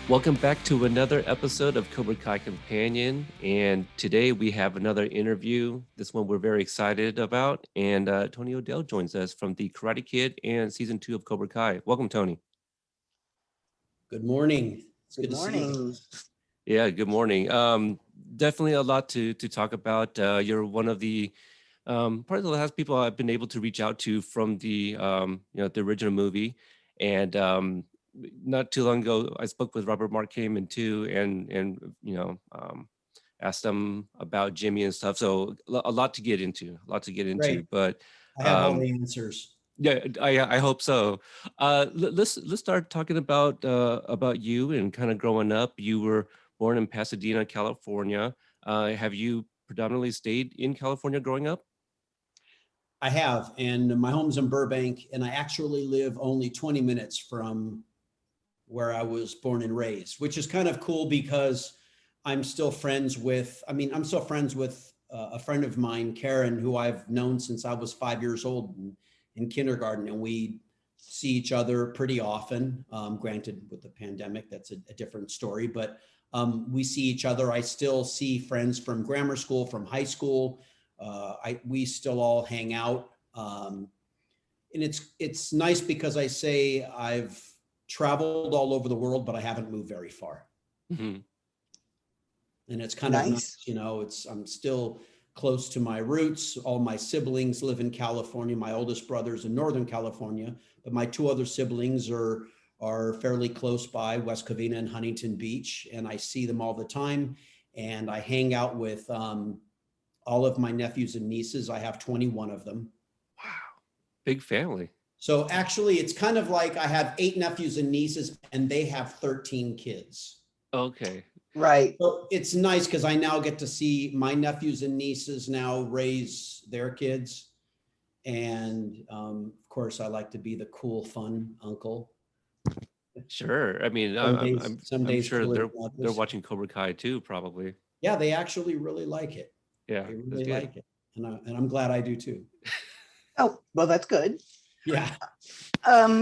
Welcome back to another episode of Cobra Kai Kompanion. And today we have another interview. This one we're very excited about. And Tony O'Dell joins us from The Karate Kid and season 2 of Cobra Kai. Welcome, Tony. Good morning. It's good Good to see you. morning. Yeah, good morning. Definitely a lot to talk about. You're one of the probably the last people I've been able to reach out to from the the original movie. And not too long ago, I spoke with Robert Mark Kamen too, and asked them about Jimmy and stuff. So a lot to get into, Great. But I have all the answers. yeah, I hope so. Let's start talking about you and kind of growing up. You were born in Pasadena, California. Have you predominantly stayed in California growing up? I have, and my home's in Burbank, and I actually live only 20 minutes from where I was born and raised, which is kind of cool because I'm still friends with, a friend of mine, Karen, who I've known since I was 5 years old in kindergarten, and we see each other pretty often. Granted, with the pandemic, that's a different story, but we see each other. I still see friends from grammar school, from high school. We still all hang out. And it's nice because I say I've traveled all over the world, but I haven't moved very far. Mm-hmm. And it's kind of nice, I'm still close to my roots. All my siblings live in California. My oldest brother's in Northern California, but my two other siblings are fairly close by, West Covina and Huntington Beach, and I see them all the time. And I hang out with all of my nephews and nieces. I have 21 of them. Wow, big family. So actually, it's kind of like I have 8 nephews and nieces, and they have 13 kids. Okay. Right. So it's nice because I now get to see my nephews and nieces now raise their kids. And of course, I like to be the cool, fun uncle. Sure. I mean, Some I'm days sure cooler they're than others. watching Cobra Kai too, probably. Yeah, they actually really like it. Yeah, They that's really good. like it. And I'm glad I do too. Oh, well, that's good. Yeah.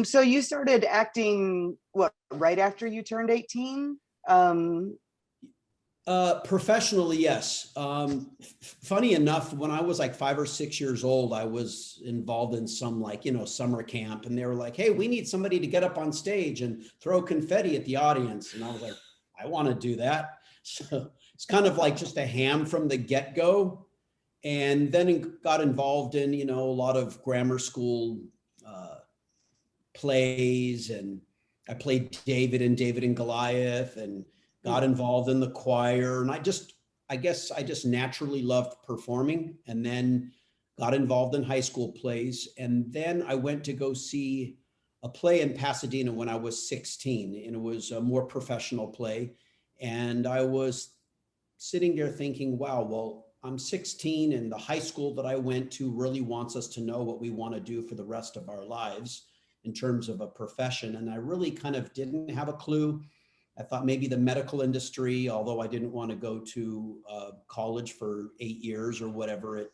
So you started acting, what, right after you turned 18? Professionally, yes. Funny enough, when I was like 5 or 6 years old, I was involved in some summer camp, and they were like, "Hey, we need somebody to get up on stage and throw confetti at the audience." And I was like, "I want to do that." So it's kind of like just a ham from the get-go. And then got involved in, a lot of grammar school plays, and I played David in David and Goliath, and got involved in the choir. And I guess I just naturally loved performing, and then got involved in high school plays. And then I went to go see a play in Pasadena when I was 16, and it was a more professional play. And I was sitting there thinking, wow, well, I'm 16, and the high school that I went to really wants us to know what we want to do for the rest of our lives in terms of a profession. And I really kind of didn't have a clue. I thought maybe the medical industry, although I didn't want to go to college for 8 years or whatever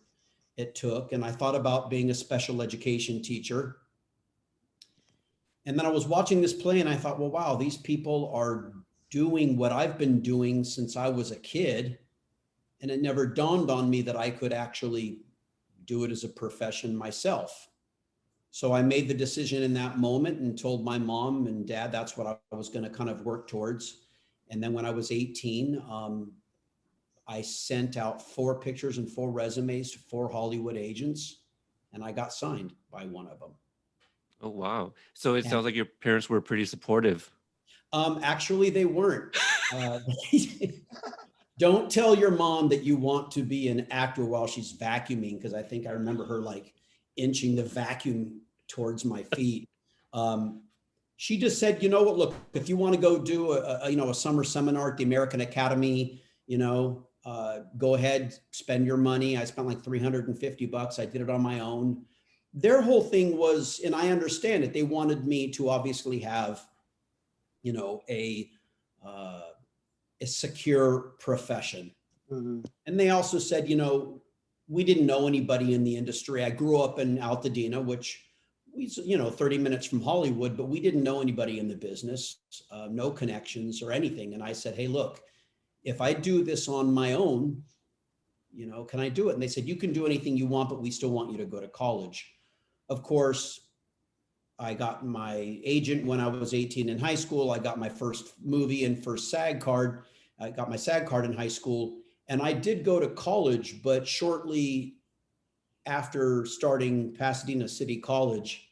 it took. And I thought about being a special education teacher. And then I was watching this play, and I thought, well, wow, these people are doing what I've been doing since I was a kid. And it never dawned on me that I could actually do it as a profession myself. So I made the decision in that moment and told my mom and dad that's what I was going to kind of work towards. And then when I was 18, I sent out 4 pictures and 4 resumes to 4 Hollywood agents, and I got signed by one of them. Oh, wow. So it sounds like your parents were pretty supportive. Actually, they weren't. Don't tell your mom that you want to be an actor while she's vacuuming, because I think I remember her like inching the vacuum towards my feet. She just said, you know what, look, if you want to go do a summer seminar at the American Academy, go ahead, spend your money. I spent like $350. I did it on my own. Their whole thing was, and I understand it, they wanted me to obviously have, a secure profession. Mm-hmm. And they also said, we didn't know anybody in the industry. I grew up in Altadena, which we, 30 minutes from Hollywood, but we didn't know anybody in the business, no connections or anything. And I said, hey, look, if I do this on my own, can I do it? And they said, you can do anything you want, but we still want you to go to college. Of course, I got my agent when I was 18 in high school. I got my first movie and first SAG card. I got my SAG card in high school. And I did go to college, but shortly after starting Pasadena City College,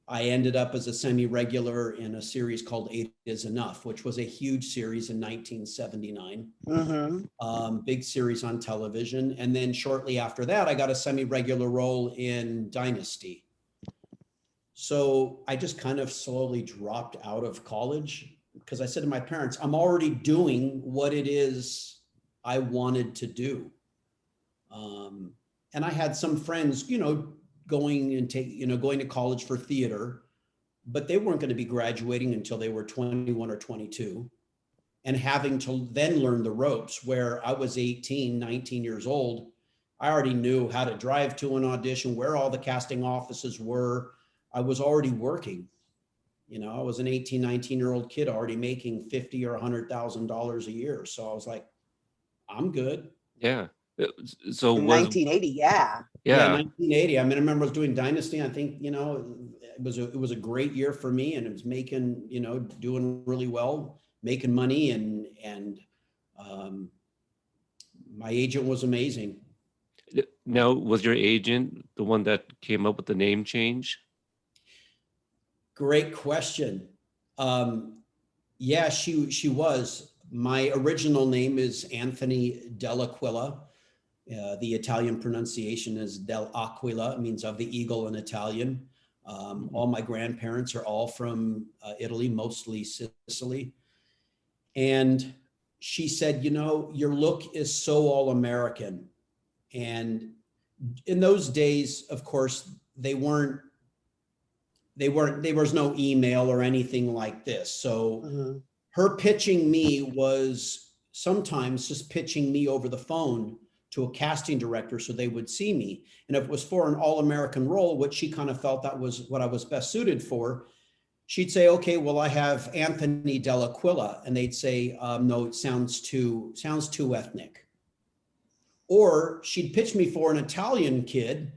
I ended up as a semi-regular in a series called Eight Is Enough, which was a huge series in 1979. Big series on television. And then shortly after that, I got a semi-regular role in Dynasty. So I just kind of slowly dropped out of college because I said to my parents, I'm already doing what it is I wanted to do. And I had some friends, going to college for theater, but they weren't going to be graduating until they were 21 or 22 and having to then learn the ropes. Where I was 18, 19 years old, I already knew how to drive to an audition, where all the casting offices were. I was already working. I was an 18, 19-year-old kid already making $50,000 or $100,000 a year. So I was like, I'm good. Yeah. So In was 1980, yeah. Yeah, yeah 1980. I mean, I remember I was doing Dynasty. I think, it was a great year for me, and it was making, doing really well, making money, and my agent was amazing. Now, was your agent the one that came up with the name change? Great question. Yeah, she was. My original name is Anthony Dell'Aquila. The Italian pronunciation is Del Aquila, it means of the eagle in Italian. All my grandparents are all from Italy, mostly Sicily. And she said, your look is so all American. And in those days, of course, there was no email or anything like this. So her pitching me was sometimes just pitching me over the phone to a casting director so they would see me. And if it was for an all-American role, which she kind of felt that was what I was best suited for, she'd say, okay, well, I have Anthony Dell'Aquila. And they'd say, no, it sounds too ethnic. Or she'd pitch me for an Italian kid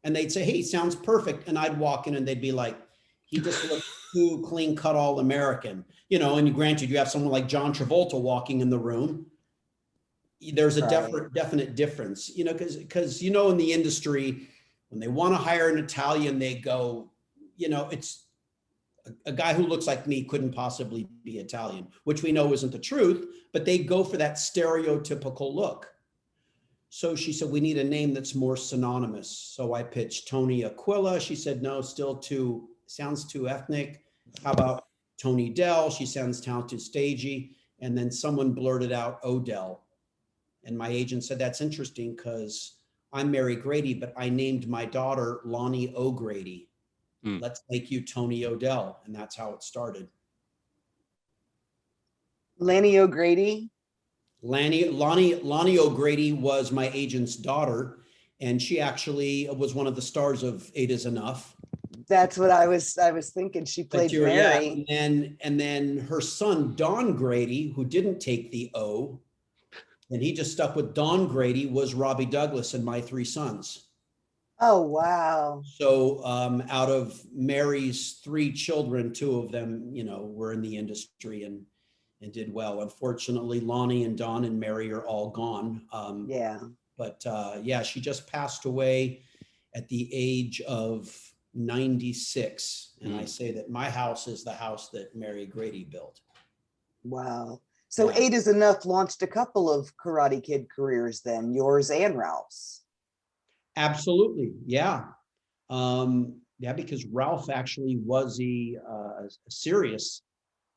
and they'd say, hey, sounds perfect. And I'd walk in and they'd be like, he just looks too clean cut all American. And granted, you have someone like John Travolta walking in the room. There's a definite difference, because, in the industry, when they want to hire an Italian, they go, it's a guy who looks like me couldn't possibly be Italian, which we know isn't the truth, but they go for that stereotypical look. So she said, we need a name that's more synonymous. So I pitched Tony Aquila. She said, no, sounds too ethnic. How about Tony Dell? She sounds too stagey. And then someone blurted out Odell. And my agent said, that's interesting because I'm Mary Grady, but I named my daughter Lonnie O'Grady. Let's make you Tony Odell. And that's how it started. Lanny O'Grady? Lonnie O'Grady was my agent's daughter, and she actually was one of the stars of Eight Is Enough. That's what I was thinking. She played Mary. Yeah. And then her son, Don Grady, who didn't take the O, and he just stuck with Don Grady, was Robbie Douglas and My Three Sons. Oh, wow. So out of Mary's three children, two of them, were in the industry and did well. Unfortunately, Lonnie and Don and Mary are all gone. But she just passed away at the age of 96. And I say that my house is the house that Mary Grady built. Wow. So Eight Is Enough launched a couple of Karate Kid careers then, yours and Ralph's. Absolutely. Yeah. Because Ralph actually was a serious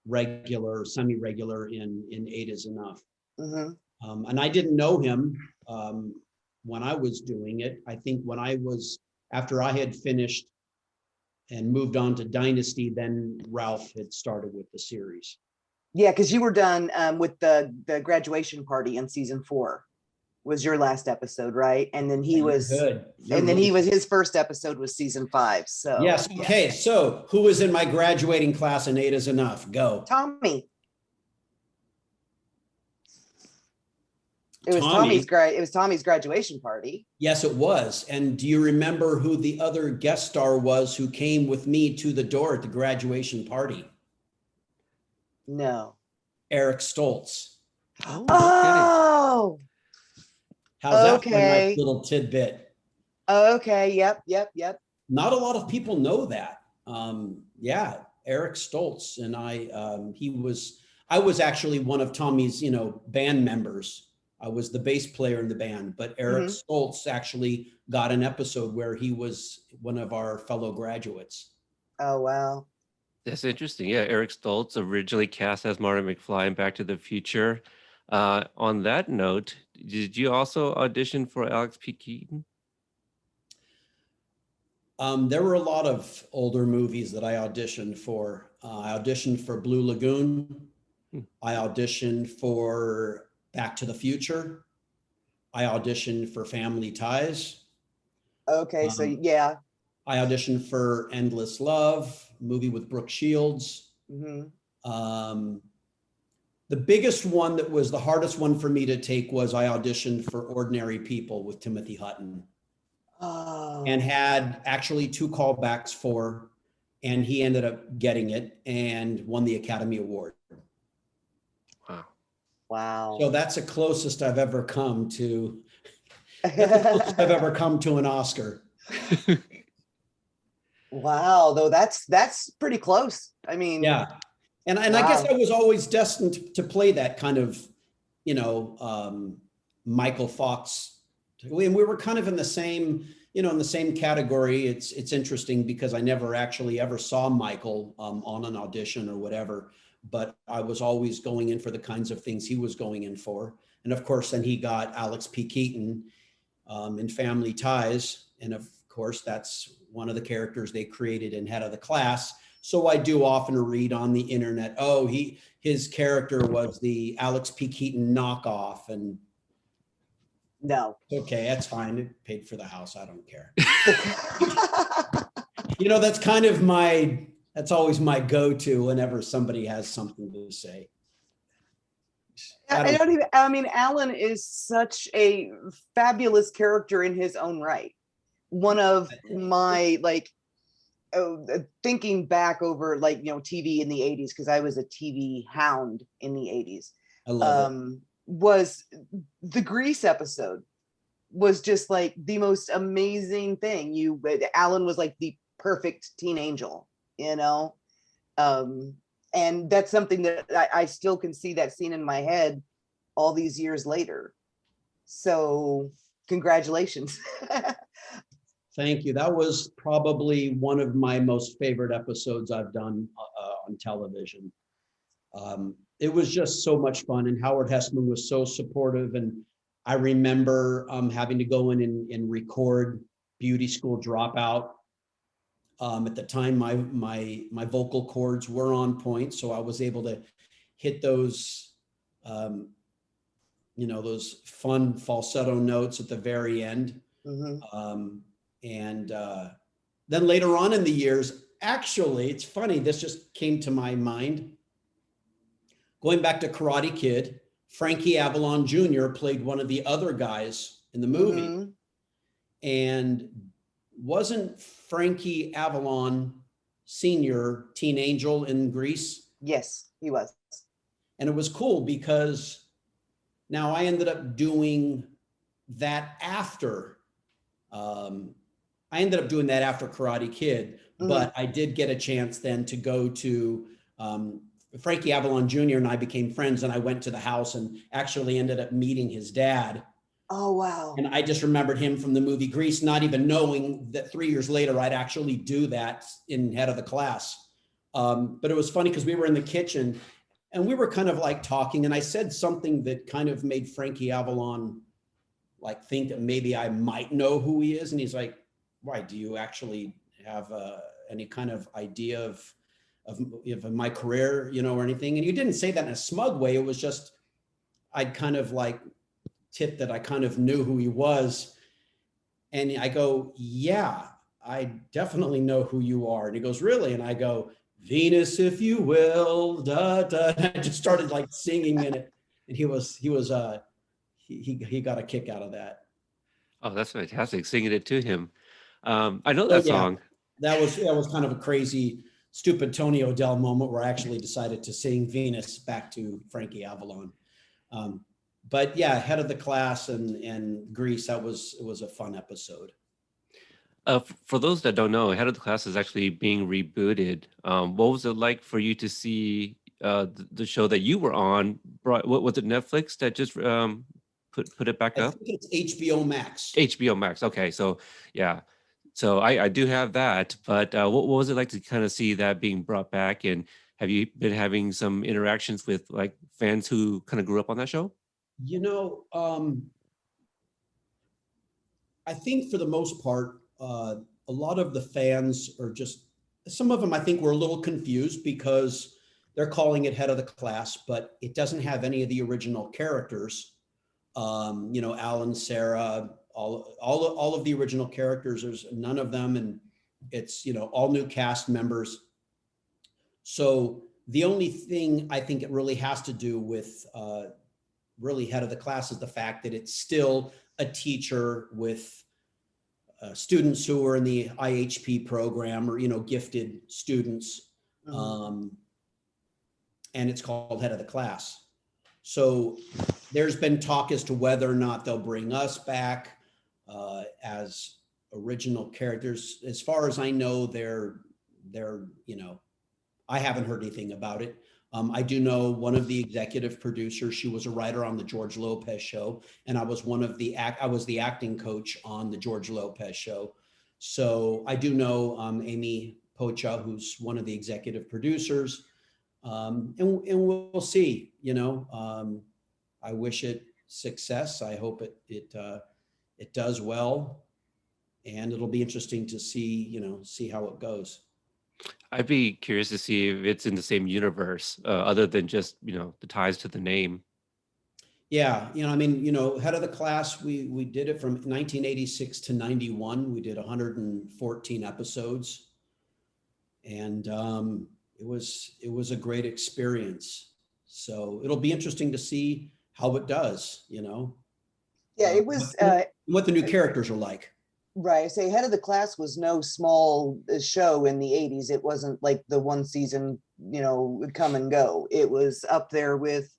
regular, semi-regular in Eight Is Enough. And I didn't know him when I was doing it. I think after I had finished and moved on to Dynasty, then Ralph had started with the series. Yeah, because you were done with the graduation party in season 4. was your last episode, right? And then he was, Good. and then he was, his first episode was season 5. So yes. Okay. So who was in my graduating class and 8 is enough? Go. Tommy. It was Tommy. it was Tommy's graduation party. Yes, it was. And do you remember who the other guest star was who came with me to the door at the graduation party? No. Eric Stoltz. Oh, Oh, How's that for a nice okay. little tidbit? Okay. Yep. Not a lot of people know that. Yeah, Eric Stoltz and I was actually one of Tommy's, band members. I was the bass player in the band, but Eric Stoltz actually got an episode where he was one of our fellow graduates. Oh, wow. That's interesting. Yeah, Eric Stoltz, originally cast as Marty McFly in Back to the Future. On that note, did you also audition for Alex P. Keaton? There were a lot of older movies that I auditioned for. I auditioned for Blue Lagoon. I auditioned for Back to the Future. I auditioned for Family Ties. Okay, so yeah. I auditioned for Endless Love, movie with Brooke Shields. The biggest one that was the hardest one for me to take was I auditioned for Ordinary People with Timothy Hutton. Oh. And had actually 2 callbacks for, and he ended up getting it and won the Academy Award. Wow. So that's the closest I've ever come to. That's the closest I've ever come to an Oscar. Wow, though that's pretty close. I mean, yeah, and I guess I was always destined to play that kind of, Michael Fox. And we were kind of in the same, in the same category. It's interesting because I never actually ever saw Michael on an audition or whatever, but I was always going in for the kinds of things he was going in for. And of course, then he got Alex P. Keaton in Family Ties. And of course, that's one of the characters they created in Head of the Class. So I do often read on the internet, oh, his character was the Alex P. Keaton knockoff. And no. Okay, that's fine. It paid for the house. I don't care. That's kind of that's always my go-to whenever somebody has something to say. I mean, Alan is such a fabulous character in his own right. One of my, thinking back over, TV in the 80s, because I was a TV hound in the 80s. I love it. Was the Grease episode was just like the most amazing thing. Alan was like the perfect teen angel, and that's something that I still can see that scene in my head all these years later. So congratulations. Thank you. That was probably one of my most favorite episodes I've done on television. It was just so much fun, and Howard Hessman was so supportive. And I remember having to go in and record Beauty School Dropout. At the time, my vocal cords were on point, so I was able to hit those, those fun falsetto notes at the very end. And then later on in the years, actually, it's funny, this just came to my mind. Going back to Karate Kid, Frankie Avalon Jr. played one of the other guys in the movie. And wasn't Frankie Avalon Sr. Teen Angel in Grease? Yes, he was. And it was cool because now I ended up doing that after Karate Kid, but I did get a chance then to go to Frankie Avalon Jr. and I became friends, and I went to the house and actually ended up meeting his dad. Oh, wow. And I just remembered him from the movie Grease, not even knowing that 3 years later, I'd actually do that in Head of the Class. But it was funny because we were in the kitchen and we were kind of like talking, and I said something that kind of made Frankie Avalon think that maybe I might know who he is. And he's like, why, do you actually have any kind of idea of my career, or anything? And you didn't say that in a smug way. It was just, I'd kind of tip that I kind of knew who he was. And I go, yeah, I definitely know who you are. And he goes, really? And I go, Venus, if you will, da, da. And I just started like singing in it. And he got a kick out of that. Oh, that's fantastic. Singing it to him. I know So that yeah, song. that was kind of a crazy, stupid Tony O'Dell moment where I actually decided to sing Venus back to Frankie Avalon. But yeah, Head of the Class and Grease, it was a fun episode. For those that don't know, Head of the Class is actually being rebooted. What was it like for you to see the show that you were on? What was it, Netflix that just put it back I up? think it's HBO Max. HBO Max. Okay, so yeah, so I do have that. But what was it like to kind of see that being brought back? And have you been having some interactions with like fans who kind of grew up on that show? You know, I think for the most part, a lot of the fans are just, some of them I think were a little confused because they're calling it Head of the Class, but it doesn't have any of the original characters. You know, Alan, Sarah, all of the original characters, there's none of them. And it's, you know, all new cast members. So the only thing I think it really has to do with really Head of the Class is the fact that it's still a teacher with students who are in the IHP program, or, you know, gifted students. And it's called Head of the Class. So there's been talk as to whether or not they'll bring us back as original characters. As far as I know, they're, you know, I haven't heard anything about it. I do know one of the executive producers. She was a writer on the George Lopez show, and I was I was the acting coach on the George Lopez show. So I do know Amy Pocha, who's one of the executive producers, and we'll see. You know, I wish it success. I hope it does well, and it'll be interesting to see how it goes. I'd be curious to see if it's in the same universe, other than just the ties to the name. Yeah, I mean, Head of the Class, we did it from 1986 to 91. We did 114 episodes, and it was a great experience. So it'll be interesting to see how it does. Yeah, it was what the new characters are like. right. Say Head of the Class was no small show in the 80s. It wasn't like the one season, would come and go. It was up there with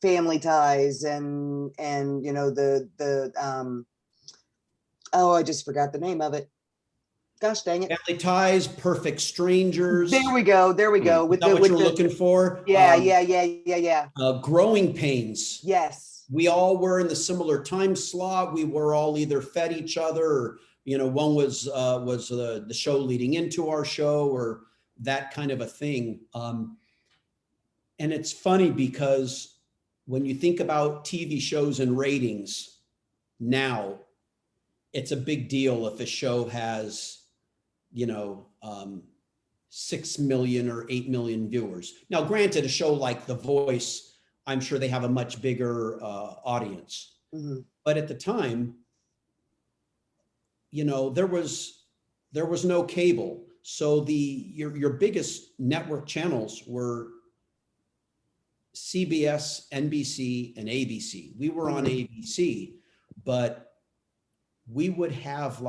Family Ties and oh, I just forgot the name of it. Gosh dang it. Family Ties, Perfect Strangers. There we go. With what you were looking for? Yeah. Growing Pains. Yes. We all were in the similar time slot. We were all either fed each other, or one was the show leading into our show, or that kind of a thing. And it's funny because when you think about TV shows and ratings now, it's a big deal if a show has 6 million or 8 million viewers. Now, granted, a show like The Voice, I'm sure they have a much bigger audience. Mm-hmm. But at the time, there was no cable. So your biggest network channels were CBS, NBC, and ABC. We were on ABC, but we would have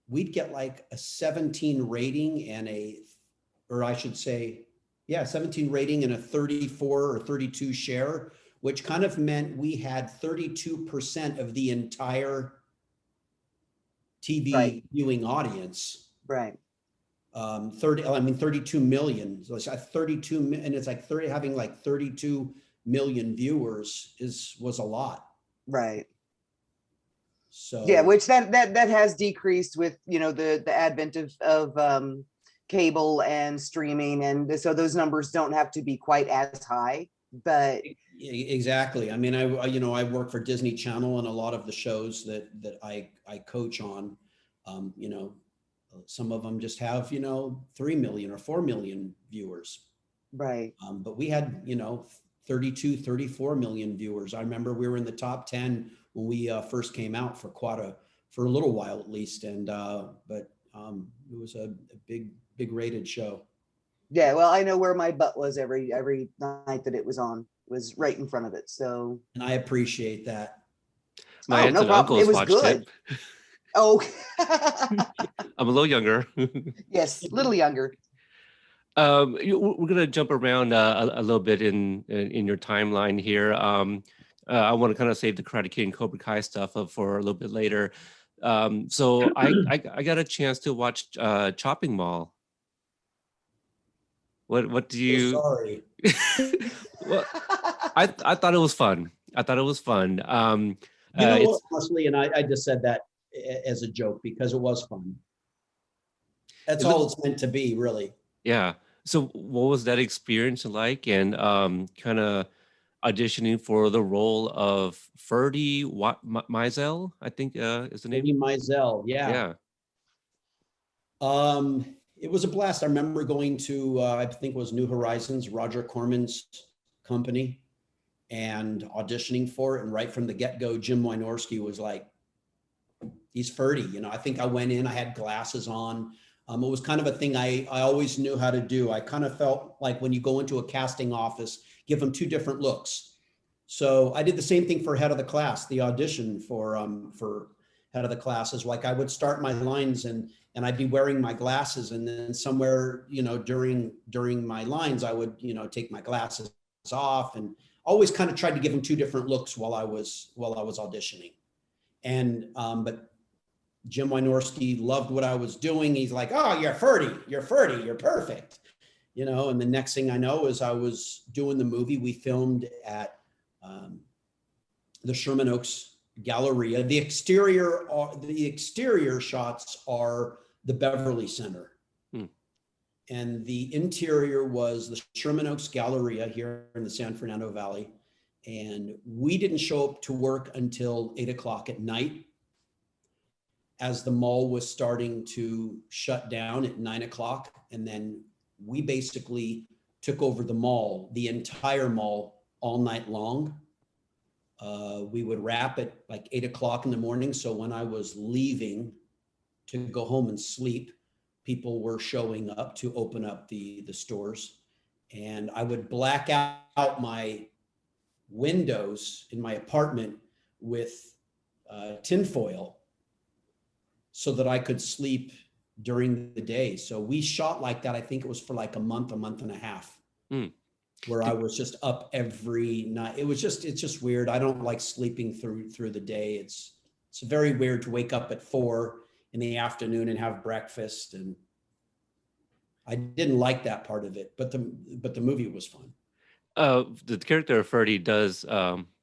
we'd get like a 17 rating and 17 rating and a 34 or 32 share, which kind of meant we had 32% of the entire TV viewing audience. Right. 32 million. So it's 32, and it's like having like 32 million viewers was a lot. Right. So yeah, which that has decreased with the advent of cable and streaming, and so those numbers don't have to be quite as high. But exactly. I mean, I work for Disney Channel, and a lot of the shows that I coach on, some of them just have 3 million or 4 million viewers. Right. But we had 32, 34 million viewers. I remember we were in the top 10 when we first came out for for a little while at least. And, but it was a big rated show. Yeah, well, I know where my butt was every night that it was on. It was right in front of it. So, And I appreciate that. My oh, aunts no and problem. It uncles was watched good. it. Oh, I'm a little younger. yes, little younger. We're gonna jump around a little bit in your timeline here. I want to kind of save the Karate Kid and Cobra Kai stuff up for a little bit later. So I got a chance to watch Chopping Mall. What do So you? sorry. Well, I thought it was fun. I thought it was fun. You know what, It's honestly, and I just said that as a joke because it was fun. That's it all looks it's meant to be, really. yeah. So what was that experience like, and kind of auditioning for the role of Ferdy Meisel, I think is the name. Eddie Mizell, yeah. Yeah. It was a blast. I remember going to, I think it was New Horizons, Roger Corman's company, and auditioning for it. And right from the get-go, Jim Wynorski was like, he's Ferdy. You know, I think I went in, I had glasses on. It was kind of a thing I always knew how to do. I kind of felt like when you go into a casting office, give them two different looks. So I did the same thing for head of the class. The audition for head of the class is like I would start my lines and I'd be wearing my glasses, and then somewhere, you know, during my lines, I would, you know, take my glasses off, and always kind of tried to give them two different looks while I was auditioning. And but Jim Wynorski loved what I was doing. He's like, "Oh, you're Ferdy, you're perfect," you know. And the next thing I know is I was doing the movie. We filmed at the Sherman Oaks Galleria. The exterior shots are the Beverly Center. And the interior was the Sherman Oaks Galleria here in the San Fernando Valley. And we didn't show up to work until 8 o'clock at night, as the mall was starting to shut down at 9 o'clock. And then we basically took over the mall, the entire mall, all night long. We would wrap at like 8 o'clock in the morning. So when I was leaving to go home and sleep, people were showing up to open up the stores. And I would black out my windows in my apartment with tinfoil so that I could sleep during the day. So we shot like that. I think it was for like a month and a half, where I was just up every night. It's just weird. I don't like sleeping through the day. It's very weird to wake up at 4 in the afternoon and have breakfast. And I didn't like that part of it, but the movie was fun. The character of Ferdy does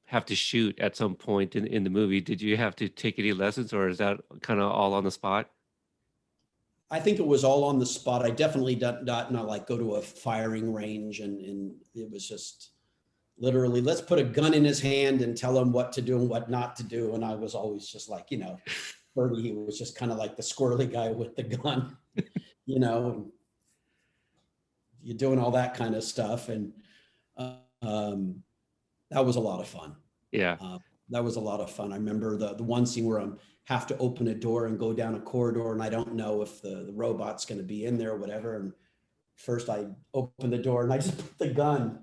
have to shoot at some point in the movie. Did you have to take any lessons, or is that kind of all on the spot? I think it was all on the spot. I definitely did not like go to a firing range, and it was just literally, let's put a gun in his hand and tell him what to do and what not to do. And I was always just like, you know, Ferdy, he was just kind of like the squirrely guy with the gun, you know, you're doing all that kind of stuff. And that was a lot of fun. Yeah. That was a lot of fun. I remember the one scene where I'm have to open a door and go down a corridor, and I don't know if the robot's going to be in there or whatever. And first I open the door and I just put the gun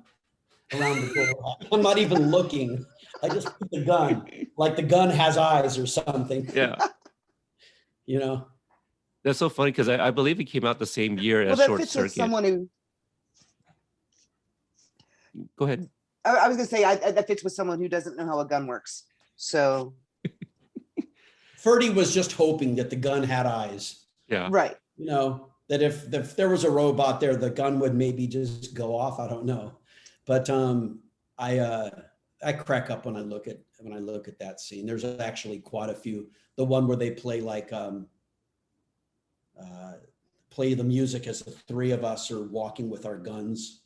around the door. I'm not even looking. I just put the gun, like the gun has eyes or something. Yeah. You know? That's so funny because I believe it came out the same year as Well, that Short fits with Circuit. someone who. Go ahead. I was going to say that fits with someone who doesn't know how a gun works. So. Ferdy was just hoping that the gun had eyes. Yeah. Right. You know, that if there was a robot there, the gun would maybe just go off. I don't know. But I crack up when I look at that scene. There's actually quite a few. The one where they play like play the music as the three of us are walking with our guns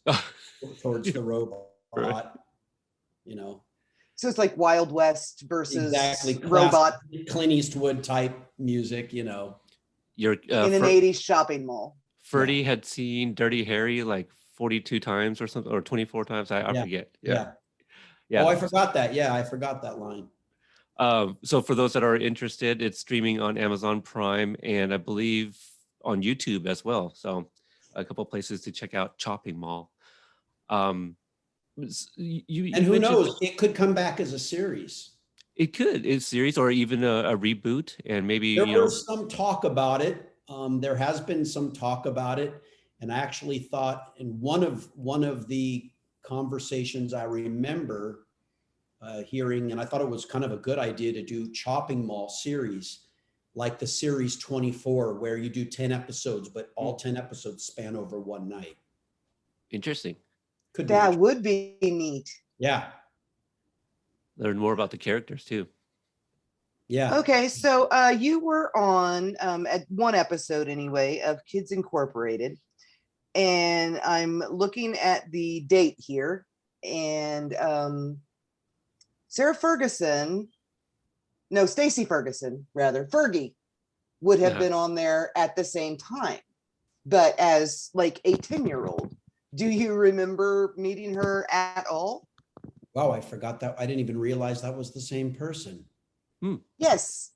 towards the robot. Right. You know. So it's like Wild West versus exactly robot. Clint Eastwood type music, you know. You're in an 80s shopping mall. Ferdy had seen Dirty Harry like 42 times or something, or 24 times. I Yeah. forget. Yeah. Yeah. Oh, Yeah. I forgot that. Yeah, I forgot that line. So for those that are interested, it's streaming on Amazon Prime and I believe on YouTube as well. So a couple places to check out Chopping Mall. Um, And you who mentioned knows, it could come back as a series. it could, it's series or even a reboot, and maybe, There was some talk about it. There has been some talk about it. And I actually thought in one of the conversations I remember hearing, and I thought it was kind of a good idea to do Chopping Mall series, like the series 24, where you do 10 episodes, but all 10 episodes span over one night. interesting. Could be That interesting. would be neat. Yeah. Learn more about the characters too. Yeah. Okay, so you were on at one episode anyway of Kids Incorporated, and I'm looking at the date here, and Sarah Ferguson, no, Stacey Ferguson, rather, Fergie, would have Uh-huh. been on there at the same time, but as like a 10-year-old. Do you remember meeting her at all? Wow, I forgot that. I didn't even realize that was the same person. Hmm. Yes.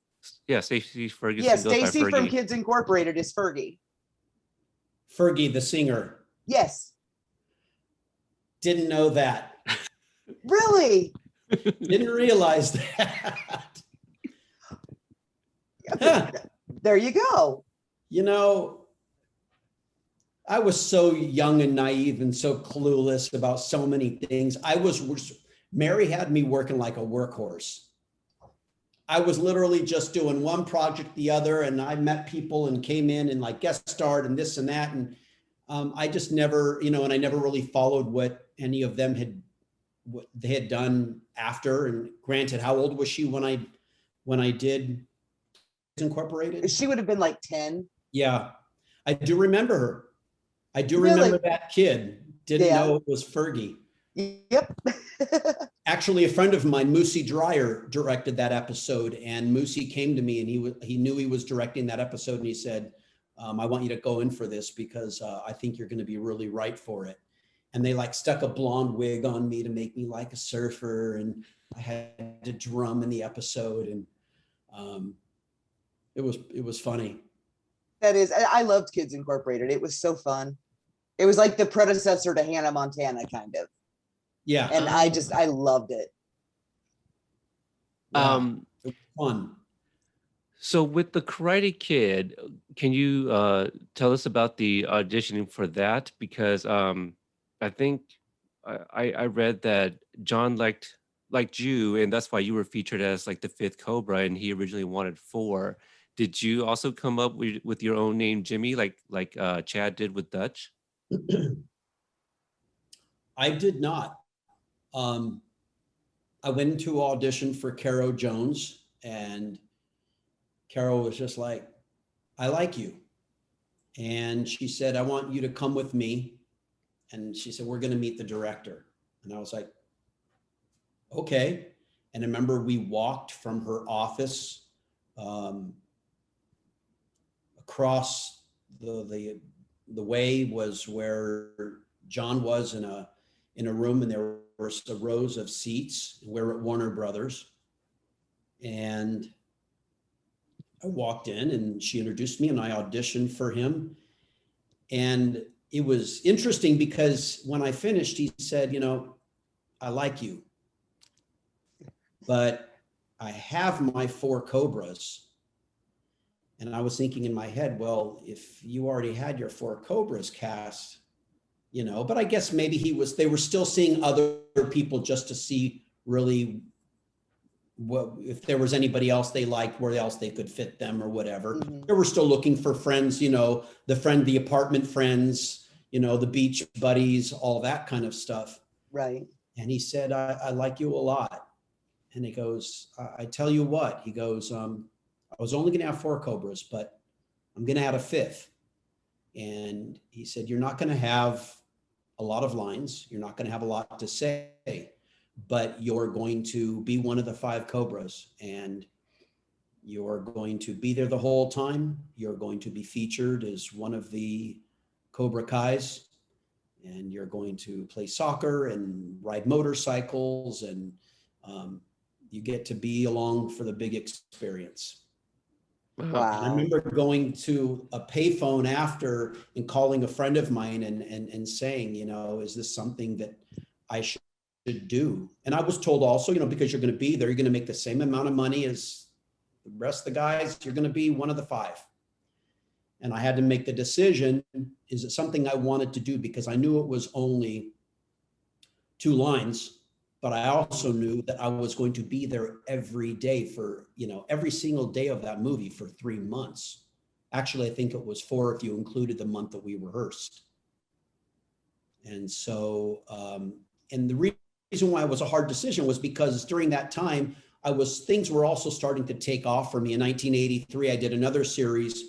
Yeah, Stacey Yes, Ferguson goes by Stacey from Fergie. Kids Incorporated is Fergie. Fergie, the singer. Yes. Didn't know that. Really? Didn't realize that. Huh. There you go. You know, I was so young and naive and so clueless about so many things. Mary had me working like a workhorse. I was literally just doing one project, the other, and I met people and came in and like guest starred and this and that. And I just never, and I never really followed what any of them what they had done after. And granted, how old was she when I did Incorporated? She would have been like 10. Yeah, I do remember her. I do Really? remember that kid. Didn't Yeah. know it was Fergie. Yep. Actually, a friend of mine, Moosey Dreyer, directed that episode, and Moosey came to me and he knew he was directing that episode, and he said, "I want you to go in for this because I think you're going to be really right for it." And they like stuck a blonde wig on me to make me like a surfer, and I had to drum in the episode, and it was funny. That is, I loved Kids Incorporated. It was so fun. It was like the predecessor to Hannah Montana, kind of. Yeah, And I loved it. yeah, it was fun. So with the Karate Kid, can you tell us about the auditioning for that? Because I think I read that John liked you, and that's why you were featured as like the fifth Cobra, and he originally wanted four. Did you also come up with your own name, Jimmy, like Chad did with Dutch? I did not. Um, I went to audition for Caro Jones, and Carol was just like, "I like you." And she said, "I want you to come with me." And she said, "We're going to meet the director." And I was like, "Okay." And I remember we walked from her office across the way was where John was in a room, and there were some rows of seats. We're at Warner Brothers, and I walked in and she introduced me and I auditioned for him. And it was interesting because when I finished, he said, "I like you, but I have my four Cobras." And I was thinking in my head, well, if you already had your four Cobras cast, but I guess maybe they were still seeing other people just to see really what, if there was anybody else they liked, where else they could fit them or whatever. Mhm. They were still looking for friends, the apartment friends, the beach buddies, all that kind of stuff. Right. And he said, I like you a lot. And he goes, I tell you what, he goes, I was only going to have four Cobras, but I'm going to add a fifth. And he said, "You're not going to have a lot of lines. You're not going to have a lot to say, but you're going to be one of the five Cobras, and you're going to be there the whole time. You're going to be featured as one of the Cobra Kais, and you're going to play soccer and ride motorcycles, and you get to be along for the big experience. Wow. And I Wow. remember going to a payphone after and calling a friend of mine and saying, you know, is this something that I should do? And I was told also, you know, because you're going to be there, you're going to make the same amount of money as the rest of the guys. You're going to be one of the five. And I had to make the decision, is it something I wanted to do? Because I knew it was only 2 lines, but I also knew that I was going to be there every day for, you know, every single day of that movie for 3 months. Actually, I think it was 4 if you included the month that we rehearsed. And so, and the reason why it was a hard decision was because during that time, things were also starting to take off for me. In 1983, I did another series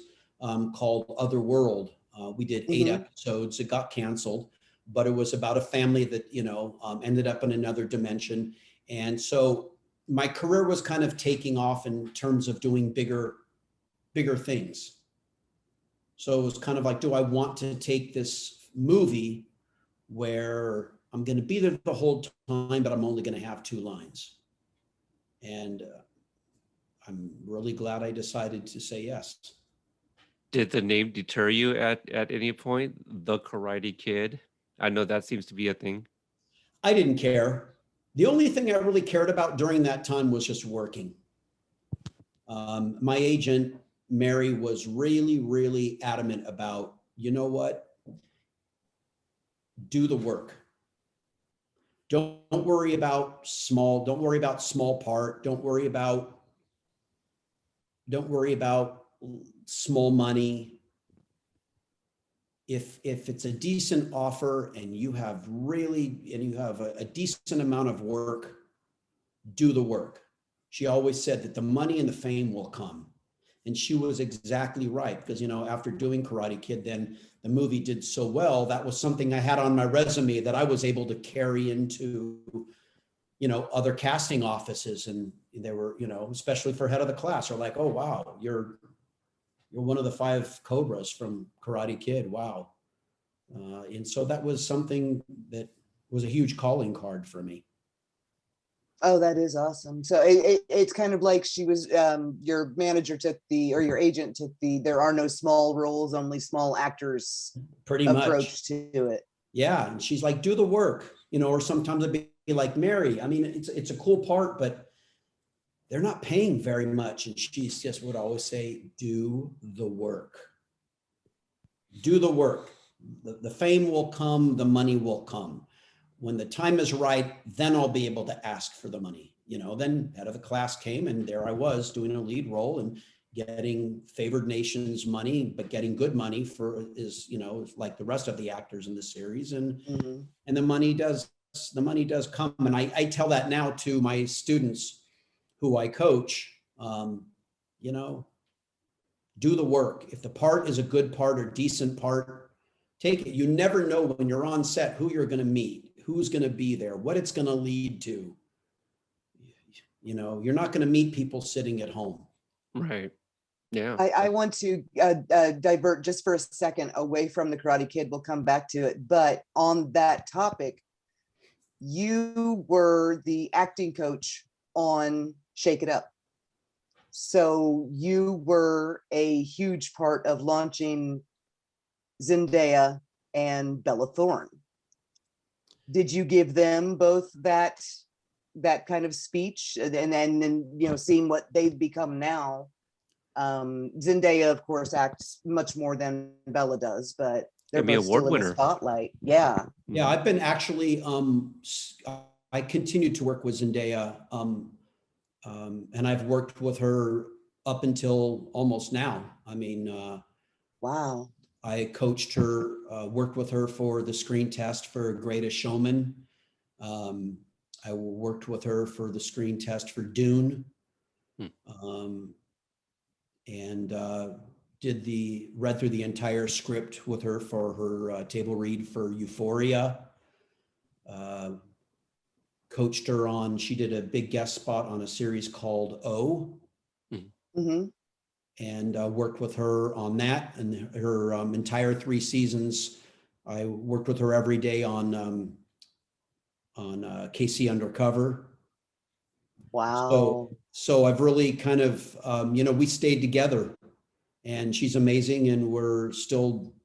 called Otherworld. We did 8 episodes. It got canceled, but it was about a family that, you know, ended up in another dimension. And so my career was kind of taking off in terms of doing bigger things. So it was kind of like, do I want to take this movie where I'm going to be there the whole time, but I'm only going to have 2 lines? And I'm really glad I decided to say yes. Did the name deter you at any point? The Karate Kid? I know that seems to be a thing. I didn't care. The only thing I really cared about during that time was just working. My agent, Mary, was really, really adamant about, you know what? Do the work. Don't worry about small part. Don't worry about small money. If it's a decent offer and you have a decent amount of work, do the work. She always said that the money and the fame will come. And she was exactly right, because, you know, after doing Karate Kid, then the movie did so well. That was something I had on my resume that I was able to carry into, you know, other casting offices. And they were, you know, especially for head of the class, are like, oh, wow, you're one of the 5 Cobras from Karate Kid. Wow. And so that was something that was a huge calling card for me. Oh, that is awesome. So it's kind of like she was, your manager took or your agent took there are no small roles, only small actors Pretty approach much. to it. Yeah. And she's like, do the work, you know, or sometimes it'd be like, Mary, I mean, it's a cool part, but they're not paying very much. And she just would always say, do the work. Do the work. The fame will come, the money will come. When the time is right, then I'll be able to ask for the money. You know, then head of the class came, and there I was doing a lead role and getting favored nations money, but getting good money you know, like the rest of the actors in the series. And the money does come. And I tell that now to my students who I coach, you know, do the work. If the part is a good part or decent part, take it. You never know when you're on set who you're going to meet, who's going to be there, what it's going to lead to. You know, you're not going to meet people sitting at home. Right. Yeah. I want to divert just for a second away from the Karate Kid. We'll come back to it. But on that topic, you were the acting coach on Shake It Up. So you were a huge part of launching Zendaya and Bella Thorne. Did you give them both that kind of speech, and then you know, seeing what they've become now? Zendaya, of course, acts much more than Bella does, but they're Emmy both Award still in the winner. spotlight. Yeah. Yeah, I've been actually, I continued to work with Zendaya, and I've worked with her up until almost now. I mean, Wow. I coached her, worked with her for the screen test for Greatest Showman. I worked with her for the screen test for Dune. And read through the entire script with her for her table read for Euphoria. Coached her on, she did a big guest spot on a series called O. And worked with her on that, and her entire 3 seasons I worked with her every day on KC Undercover. Wow. So I've really kind of, we stayed together, and she's amazing, and we're still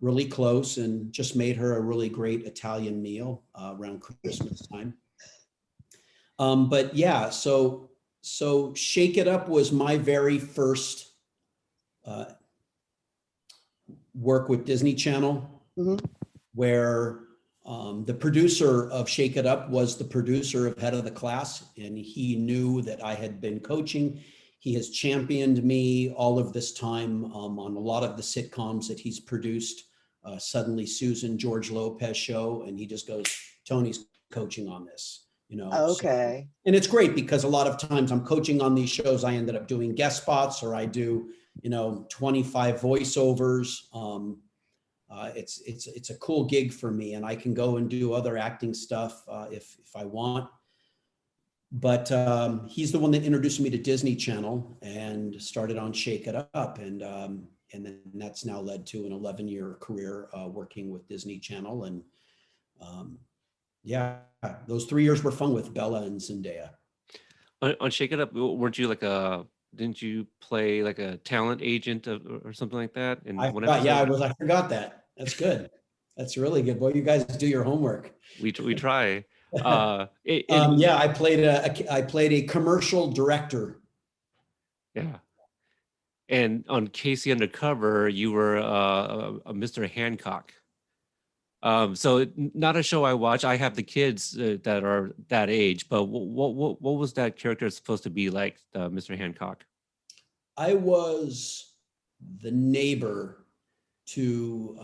really close, and just made her a really great Italian meal around Christmas time. But yeah, so Shake It Up was my very first work with Disney Channel, Mhm. where the producer of Shake It Up was the producer of Head of the Class, and he knew that I had been coaching. He has championed me all of this time on a lot of the sitcoms that he's produced. Suddenly Susan, George Lopez show, and he just goes, Tony's coaching on this, Okay. and it's great because a lot of times I'm coaching on these shows. I ended up doing guest spots, or I do, 25 voiceovers. It's a cool gig for me, and I can go and do other acting stuff if I want. But he's the one that introduced me to Disney Channel and started on Shake It Up, and then that's now led to an 11-year career working with Disney Channel. And yeah, those 3 years were fun with Bella and Zendaya. On Shake It Up, weren't you didn't you play like a talent agent or something like that in I one forgot. Yeah, episode? I forgot that. That's good. That's really good. Boy, you guys do your homework. We try. In Yeah, I played a commercial director. Yeah. And on Casey Undercover, you were a Mr. Hancock. So not a show I watch. I have the kids that are that age, but what was that character supposed to be like, Mr. Hancock? I was the neighbor to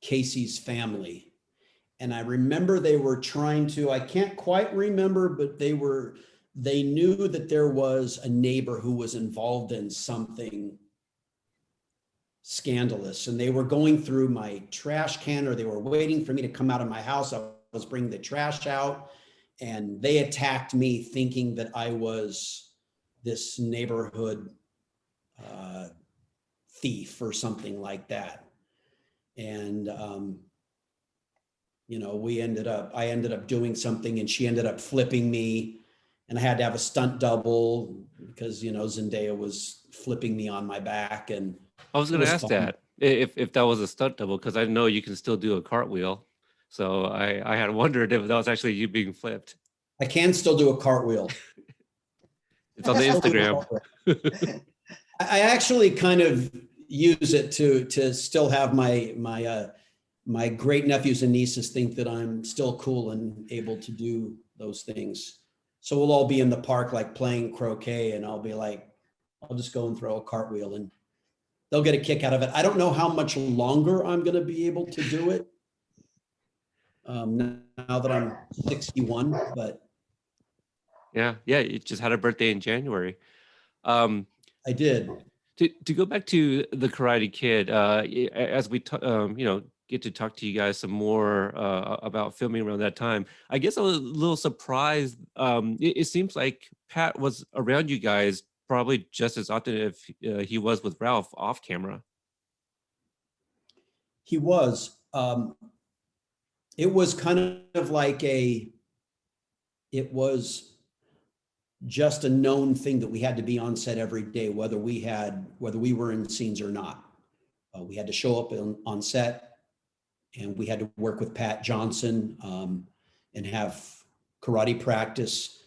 Casey's family. And I remember they were trying to, I can't quite remember, but they knew that there was a neighbor who was involved in something scandalous, and they were going through my trash can, or they were waiting for me to come out of my house. I was bringing the trash out, and they attacked me thinking that I was this neighborhood thief or something like that. And I ended up doing something, and she ended up flipping me, and I had to have a stunt double because Zendaya was flipping me on my back, and I was it going to was ask fun. that if that was a stunt double, because I know you can still do a cartwheel. So I had wondered if that was actually you being flipped. I can still do a cartwhile. It's on the Instagram. I actually kind of use it to still have my great nephews and nieces think that I'm still cool and able to do those things. So we'll all be in the park like playing croquet, and I'll be like, I'll just go and throw a cartwheel, and they'll get a kick out of it. I don't know how much longer I'm going to be able to do it now that I'm 61, but Yeah, you just had a birthday in January. Um, I did. to go back to the Karate Kid, as we get to talk to you guys some more about filming around that time, I guess I was a little surprised. It seems like Pat was around you guys probably just as often if he was with Ralph off camera. He was. It was kind of like it was just a known thing that we had to be on set every day, whether we were in scenes or not. We had to show up on set, and we had to work with Pat Johnson and have karate practice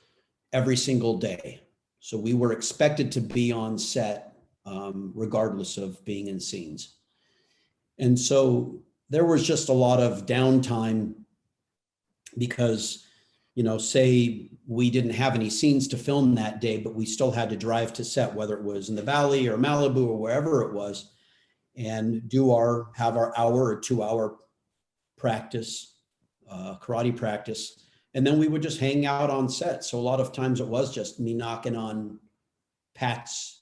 every single day. So we were expected to be on set regardless of being in scenes. And so there was just a lot of downtime because, say we didn't have any scenes to film that day, but we still had to drive to set, whether it was in the Valley or Malibu or wherever it was, and have our hour or 2 hour practice, karate practice. And then we would just hang out on set. So a lot of times it was just me knocking on Pat's,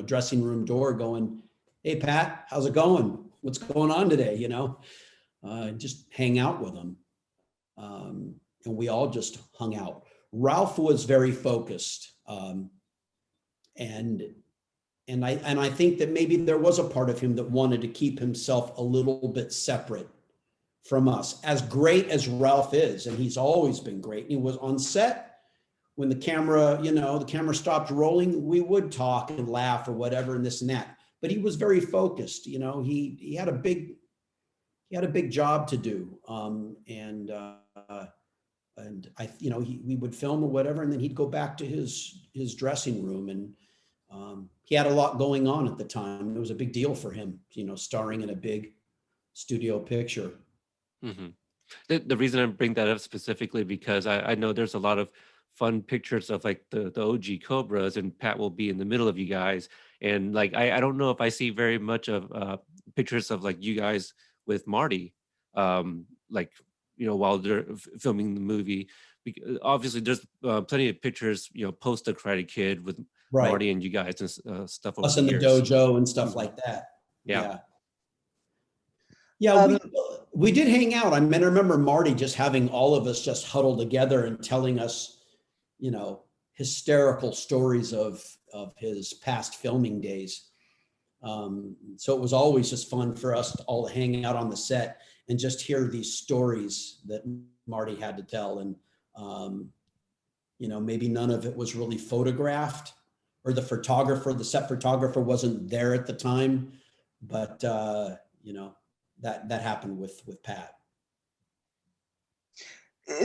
dressing room door going, "Hey, Pat, how's it going? What's going on today?" Just hang out with him. And we all just hung out. Ralph was very focused. And I think that maybe there was a part of him that wanted to keep himself a little bit separate from us. As great as Ralph is, and he's always been great, and he was on set when the camera stopped rolling, we would talk and laugh or whatever and this and that. But he was very focused. He had a big job to do, we would film or whatever, and then he'd go back to his dressing room, and he had a lot going on at the time. It was a big deal for him, starring in a big studio picture. Mm-hmm. The reason I bring that up specifically because I know there's a lot of fun pictures of like the OG Cobras, and Pat will be in the middle of you guys, and like I don't know if I see very much of pictures of like you guys with Marty, like while they're filming the movie. Obviously, there's plenty of pictures post the Karate Kid with Right. Marty and you guys and stuff over Us the in the years. dojo and stuff like that. Yeah. Yeah, we did hang out. I remember Marty just having all of us just huddled together and telling us, hysterical stories of his past filming days. So it was always just fun for us to all hang out on the set and just hear these stories that Marty had to tell. And, maybe none of it was really photographed, or the set photographer wasn't there at the time, but, that happened with Pat.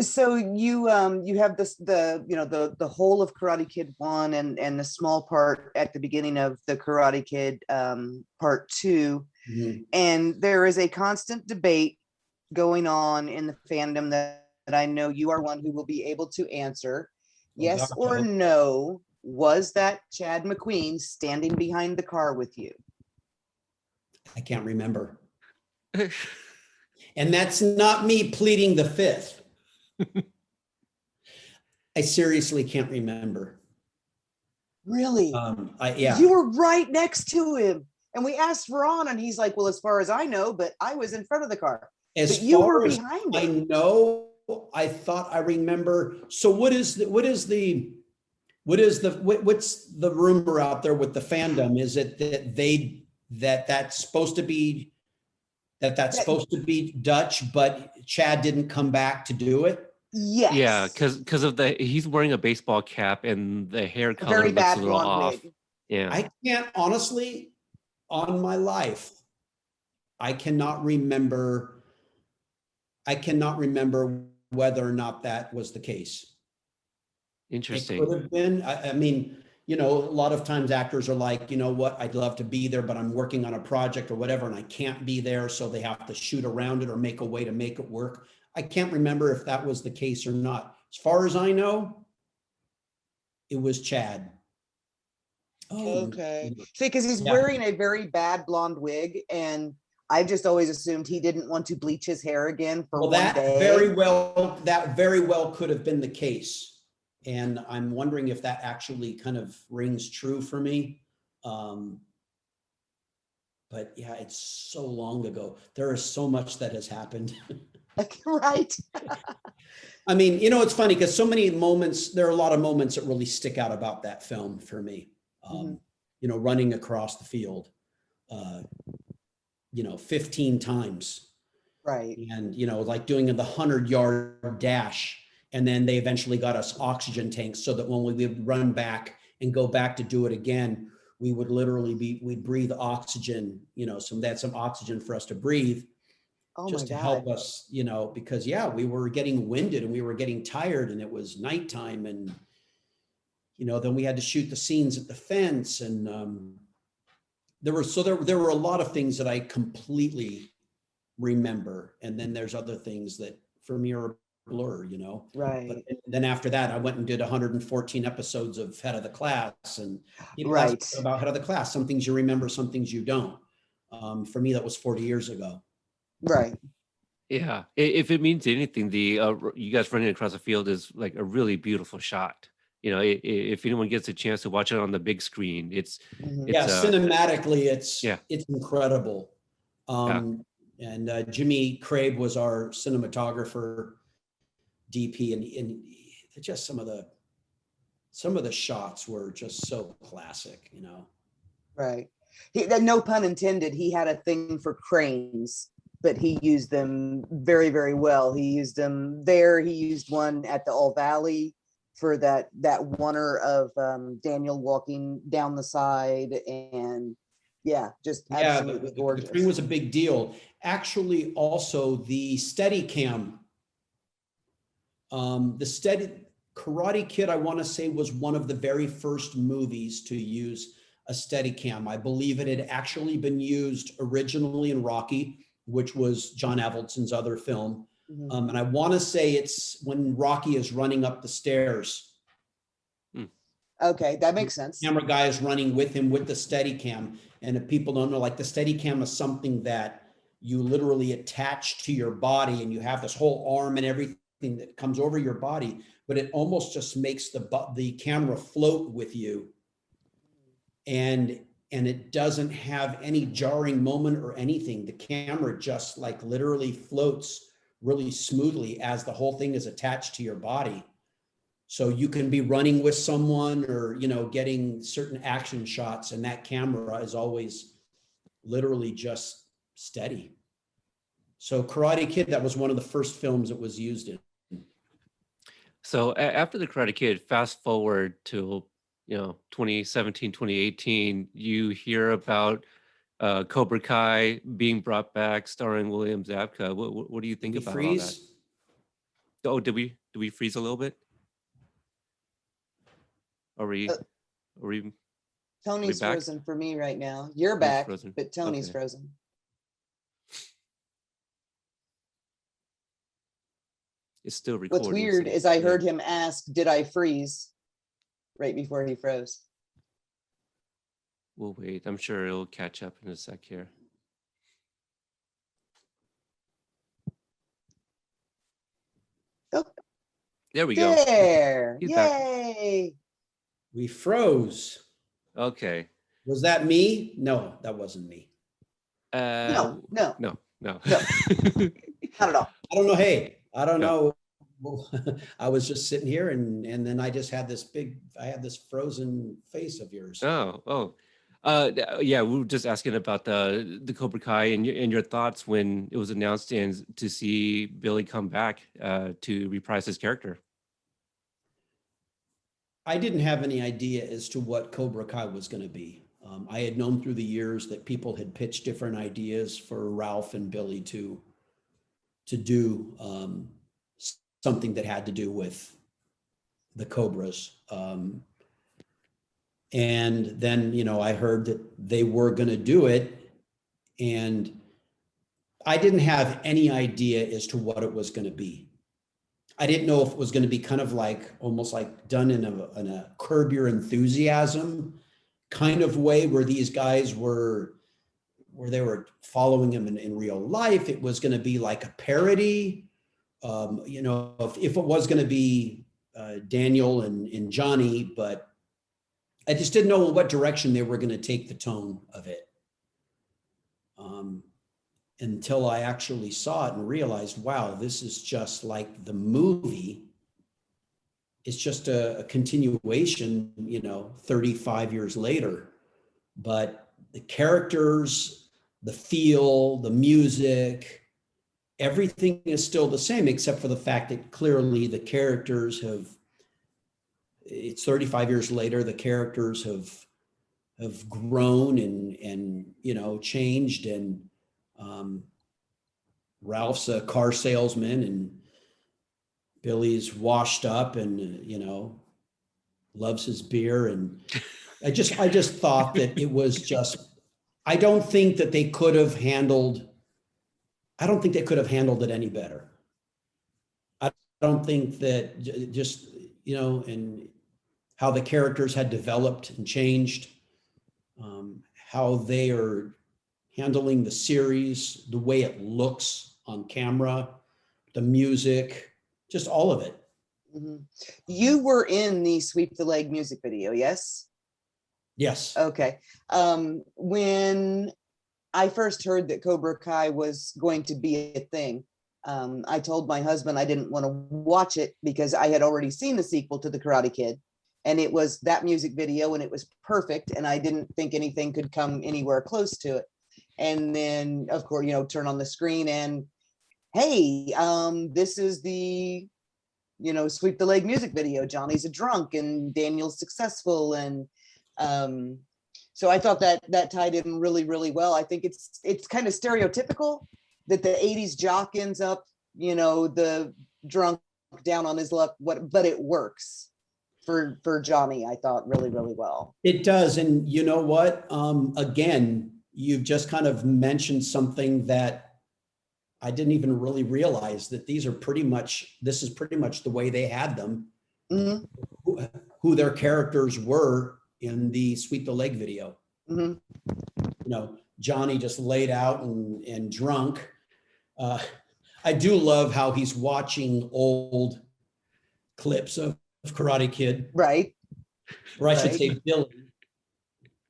So you have the whole of Karate Kid 1 and the small part at the beginning of the Karate Kid part 2. Mm-hmm. And there is a constant debate going on in the fandom that I know you are one who will be able to answer. Yes or no, was that Chad McQueen standing behind the car with you? I can't remember. And that's not me pleading the fifth. I seriously can't remember. Really? Yeah. You were right next to him. And we asked Ron, and he's like, well, as far as I know, but I was in front of the car. But you were behind it. I know, I thought I remember. So what's the rumor out there with the fandom? Is it that that's supposed to be Dutch, but Chad didn't come back to do it? Yes. Yeah, because of he's wearing a baseball cap and the hair color very looks bad a little off. wig. Yeah. I can't honestly, on my life, I cannot remember whether or not that was the case. Interesting. It could have been. I mean, a lot of times actors are like, you know what, I'd love to be there, but I'm working on a project or whatever, and I can't be there. So they have to shoot around it or make a way to make it work. I can't remember if that was the case or not. As far as I know, it was Chad. Oh, okay. See, because he's wearing a very bad blonde wig, and I just always assumed he didn't want to bleach his hair again for one day. That very well could have been the case. And I'm wondering if that actually kind of rings true for me. But yeah, it's so long ago. There is so much that has happened. Right. I mean, it's funny because there are a lot of moments that really stick out about that film for me. Running across the field, 15 times. Right. And, like doing the 100-yard dash. And then they eventually got us oxygen tanks so that when we would run back and go back to do it again, we would literally we'd breathe oxygen, some oxygen for us to breathe. Oh, just to help us, because we were getting winded and we were getting tired, and it was nighttime, and then we had to shoot the scenes at the fence, and there were a lot of things that I completely remember, and then there's other things that for me are a blur, Right. But then after that, I went and did 114 episodes of Head of the Class, and right about Head of the Class. Some things you remember, some things you don't. For me, that was 40 years ago. Right. Yeah. If it means anything, the you guys running across the field is like a really beautiful shot. If anyone gets a chance to watch it on the big screen, it's cinematically, it's incredible. And Jimmy Crabe was our cinematographer, DP, and just some of the shots were just so classic, Right. No pun intended, he had a thing for cranes, but he used them very, very well. He used them there. He used one at the All Valley for that oneer of Daniel walking down the side, and yeah, just Yeah, absolutely the gorgeous. crane was a big deal. Actually, also the Steadicam. The Karate Kid, I want to say, was one of the very first movies to use a Steadicam. I believe it had actually been used originally in Rocky, which was John Avildsen's other film. Mhm. And I want to say it's when Rocky is running up the stairs. Okay, that makes sense. Camera guy is running with him with the Steadicam. And if people don't know, like the Steadicam is something that you literally attach to your body, and you have this whole arm and everything that comes over your body, but it almost just makes the camera float with you. And it doesn't have any jarring moment or anything. The camera just like literally floats really smoothly as the whole thing is attached to your body. So you can be running with someone, or, you know, getting certain action shots, and that camera is always literally just steady. So Karate Kid, that was one of the first films it was used in. So after the Karate Kid, fast forward to 2017, 2018, you hear about Cobra Kai being brought back, starring William Zabka. What do you Did think we about all that? freeze? Oh, did we freeze a little bit? Are we Uh, are we Tony's back? frozen for me right now. You're He's back, frozen. but Tony's Okay. frozen. It's still recording. What's weird so, is I yeah. heard him ask, "Did I freeze?" right before he froze. We'll wait. I'm sure it'll catch up in a sec here. Oh, There we go. there! He's back. Yay! We froze. Okay. Was that me? No, that wasn't me. No, no, No. no, not at all. I don't know. Hey, I don't Yeah. know. Well, I was just sitting here, and then I just had I had this frozen face of yours. Oh. Yeah, we were just asking about the Cobra Kai and your thoughts when it was announced and to see Billy come back to reprise his character. I didn't have any idea as to what Cobra Kai was going to be. I had known through the years that people had pitched different ideas for Ralph and Billy to do something that had to do with the Cobras. And then, you know, I heard that they were going to do it, and I didn't have any idea as to what it was going to be. I didn't know if it was going to be kind of like almost like done in a Curb Your Enthusiasm kind of way, where these guys were, where they were following him in real life. It was going to be like a parody. You know, if it was going to be Daniel and Johnny, but I just didn't know what direction they were going to take the tone of it. Until I actually saw it and realized, wow, this is just like the movie. It's just a continuation, you know, 35 years later. But the characters, the feel, the music, everything is still the same, except for the fact that clearly the characters have, it's 35 years later, the characters have grown and you know, changed. And Ralph's a car salesman, and Billy's washed up and you know, loves his beer. And I just thought that it was just, I don't think that they could have handled, I don't think they could have handled it any better. I don't think that just, you know, and how the characters had developed and changed, how they are handling the series, the way it looks on camera, the music, just all of it. Mhm. You were in the Sweep the Leg music video, yes? Yes. Okay. When I first heard that Cobra Kai was going to be a thing, I told my husband I didn't want to watch it because I had already seen the sequel to The Karate Kid. and it was that music video, and it was perfect, and I didn't think anything could come anywhere close to it. And then, of course, turn on the screen and, hey, this is the, sweep the leg music video. Johnny's a drunk and Daniel's successful. And so I thought that tied in really, really well. I think it's kind of stereotypical that the 80s jock ends up, the drunk down on his luck, but it works for Johnny, I thought, really, really well. It does. And you know what? Again, you've just kind of mentioned something that I didn't even really realize, that this is pretty much the way they had them, who their characters were in the Sweep the Leg video. Johnny just laid out and drunk. I do love how he's watching old clips of Karate Kid. Right. Or I should say Billy,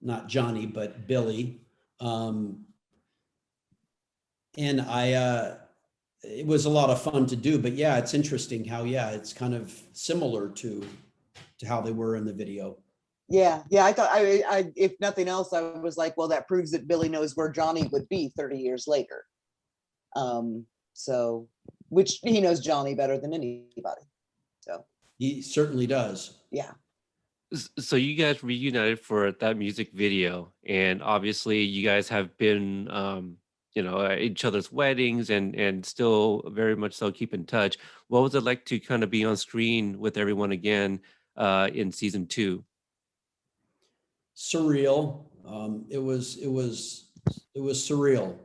not Johnny, but Billy. And it was a lot of fun to do, but yeah, it's interesting how, it's kind of similar to how they were in the video. Yeah. I thought, I if nothing else, I was like, well, that proves that Billy knows where Johnny would be 30 years later. So, which he knows Johnny better than anybody. So He certainly does. Yeah. So you guys reunited for that music video, and obviously you guys have been, at each other's weddings and still very much so keep in touch. What was it like to kind of be on screen with everyone again in season 2? Surreal. It was surreal.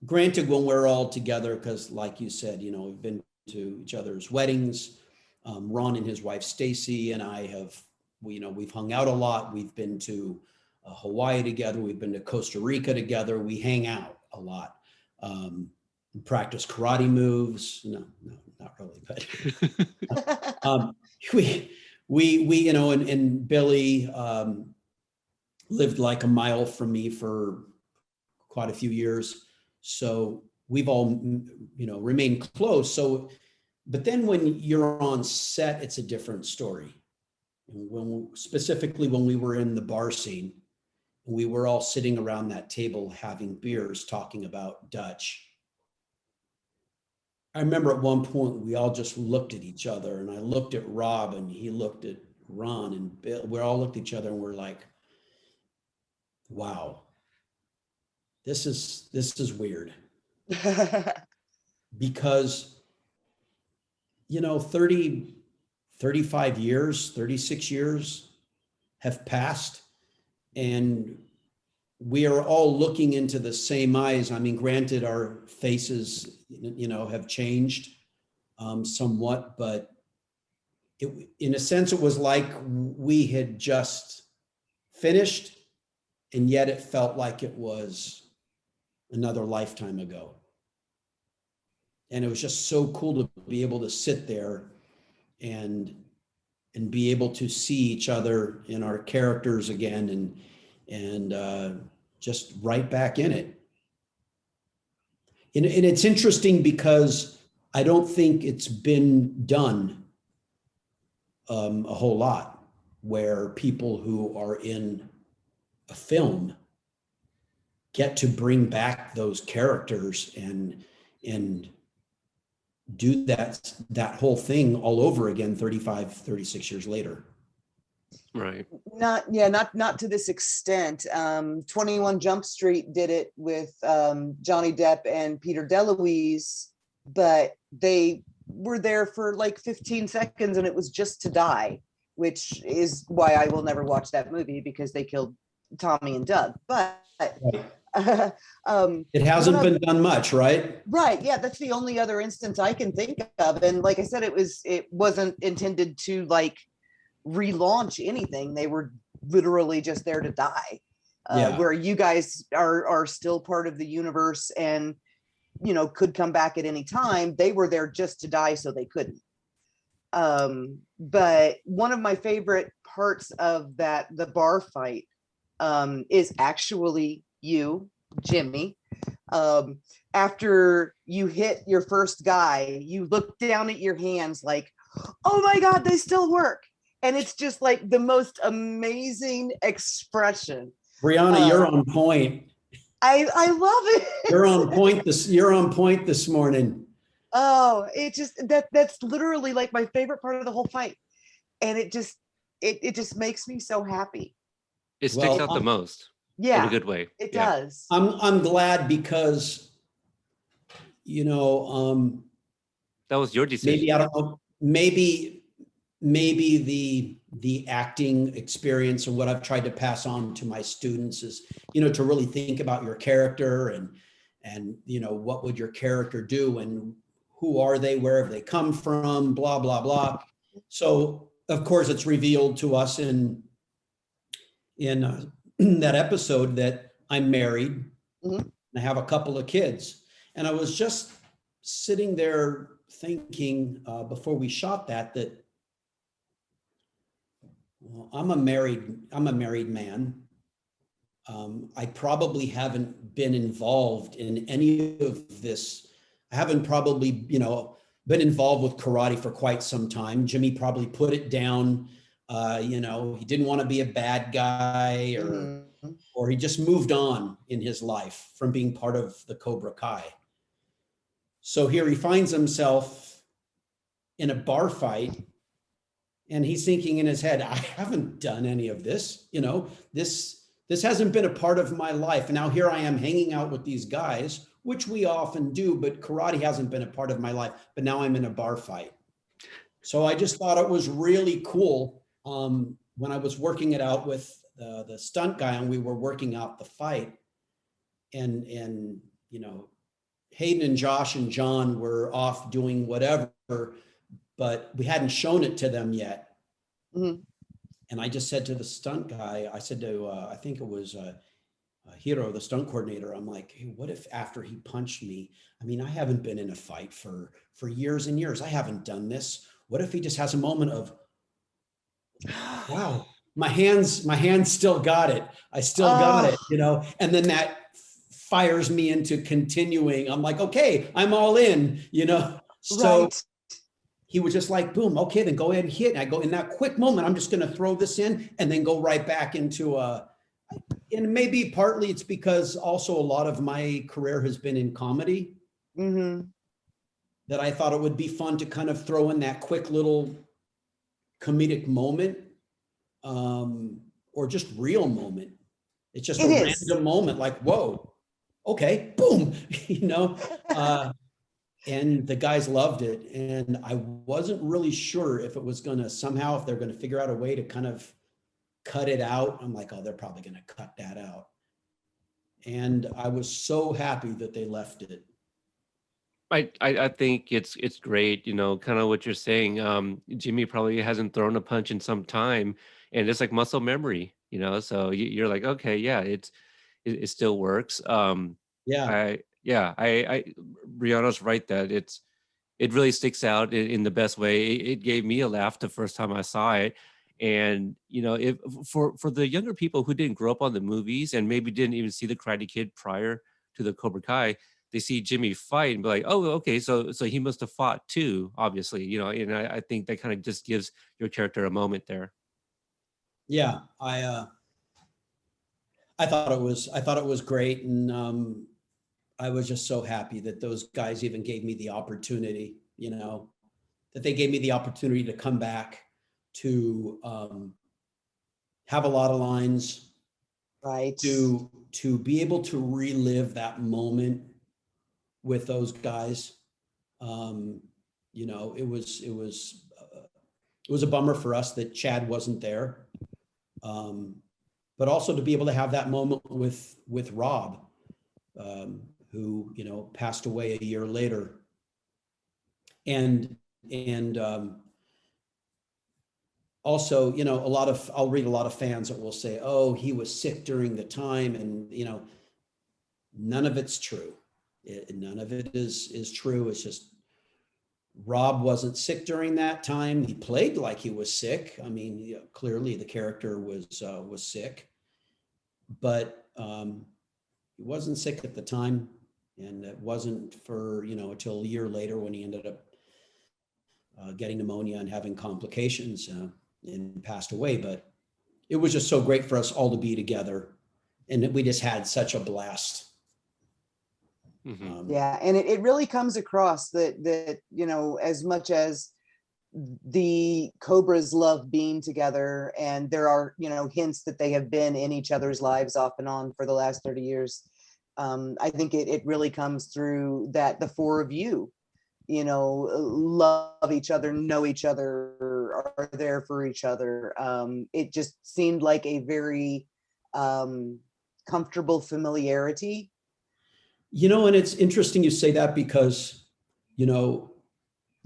Granted, when we're all together, because like you said, we've been to each other's weddings. Ron and his wife Stacy and I we've hung out a lot. We've been to Hawaii together. We've been to Costa Rica together. We hang out a lot. Practice karate moves. No, not really, but we and Billy lived like a mile from me for quite a few years. So we've all, remained close. So, but then when you're on set, it's a different story. Specifically when we were in the bar scene, we were all sitting around that table having beers, talking about Dutch. I remember at one point we all just looked at each other, and I looked at Rob and he looked at Ron and Bill. We all looked at each other and we're like, wow, this is weird. Because 30, 35 years, 36 years have passed, and we are all looking into the same eyes. I mean, granted, our faces, have changed somewhat, but in a sense, it was like we had just finished, and yet it felt like it was another lifetime ago. And it was just so cool to be able to sit there and be able to see each other in our characters again and just right back in it. And it's interesting because I don't think it's been done a whole lot, where people who are in a film get to bring back those characters and do that whole thing all over again 35, 36 years later. Right. Not to this extent. 21 Jump Street did it with Johnny Depp and Peter DeLuise, but they were there for like 15 seconds and it was just to die, which is why I will never watch that movie, because they killed Tommy and Doug. But right. It hasn't been done much, right? Right. Yeah, that's the only other instance I can think of. And like I said, it wasn't intended to like relaunch anything. They were literally just there to die. Where you guys are still part of the universe and could come back at any time. They were there just to die, so they couldn't. But one of my favorite parts of the bar fight is actually you, Jimmy. After you hit your first guy, you look down at your hands like, oh my God, they still work. And it's just like the most amazing expression. Brianna, you're on point. I love it. You're on point this morning. Oh, it just that's literally like my favorite part of the whole fight. And it just makes me so happy. It sticks Well, out the most in a Yeah, good way. it Yeah. does. I'm glad because, you know, That was your decision. maybe, I don't know, maybe the acting experience and what I've tried to pass on to my students is, you know, to really think about your character and, you know, what would your character do and who are they, where have they come from, blah, blah, blah. So of course it's revealed to us in that episode that I'm married. Mhm. I have a couple of kids. And I was just sitting there thinking before we shot that well, I'm a married man. I probably haven't been involved in any of this. I haven't probably, you know, been involved with karate for quite some time. Jimmy probably put it down. You know, he didn't want to be a bad guy, Mhm. or he just moved on in his life from being part of the Cobra Kai. So here he finds himself in a bar fight, and he's thinking in his head, I haven't done any of this. You know, this hasn't been a part of my life. And now here I am hanging out with these guys, which we often do, but karate hasn't been a part of my life. But now I'm in a bar fight. So I just thought it was really cool when I was working it out with the stunt guy, and we were working out the fight, and you know, Hayden and Josh and John were off doing whatever, but we hadn't shown it to them yet. Mhm. And I just said to the stunt guy, I said to, I think it was Hiro, the stunt coordinator, I'm like, hey, what if after he punched me, I mean, I haven't been in a fight for years and years. I haven't done this. What if he just has a moment of, wow, my hands still got it. I still got Oh, it, you know? And then that fires me into continuing. I'm like, okay, I'm all in, you know? So right. he was just like, boom, okay, then go ahead and hit. And I go, in that quick moment, I'm just going to throw this in and then go right back into and maybe partly it's because also a lot of my career has been in comedy, Mhm. that I thought it would be fun to kind of throw in that quick little comedic moment, or just real moment. It's just a It is. random moment, like, whoa, okay, boom, you know? And the guys loved it. And I wasn't really sure if it was going to somehow, if they're going to figure out a way to kind of cut it out. I'm like, oh, they're probably going to cut that out. And I was so happy that they left it. I think it's great, you know, kind of what you're saying. Jimmy probably hasn't thrown a punch in some time, and it's like muscle memory, you know. So you're like, okay, yeah, it still works. Yeah. I Brianna's right that it really sticks out in the best way. It gave me a laugh the first time I saw it. And you know, if for the younger people who didn't grow up on the movies and maybe didn't even see the Karate Kid prior to the Cobra Kai, they see Jimmy fight and be like, oh, okay, so he must have fought too, obviously, you know. And I think that kind of just gives your character a moment there. Yeah. I thought it was great. And I was just so happy that those guys even gave me the opportunity, you know, that they gave me the opportunity to come back, to have a lot of lines, Right. to be able to relive that moment with those guys. Um, you know, it was a bummer for us that Chad wasn't there, but also to be able to have that moment with Rob, who, you know, passed away a year later. And also, you know, I'll read a lot of fans that will say, oh, he was sick during the time, and you know, none of it's true. None of it is true. It's just Rob wasn't sick during that time. He played like he was sick. I mean, you know, clearly the character was sick, but he wasn't sick at the time, and it wasn't for, you know, until a year later when he ended up getting pneumonia and having complications. and passed away, but it was just so great for us all to be together. And we just had such a blast. Yeah, and it really comes across that you know, as much as the Cobras love being together, and there are, you know, hints that they have been in each other's lives off and on for the last 30 years. I think it really comes through that the four of you, you know, love each other, know each other, are there for each other. It just seemed like a very comfortable familiarity. You know, and it's interesting you say that because, you know,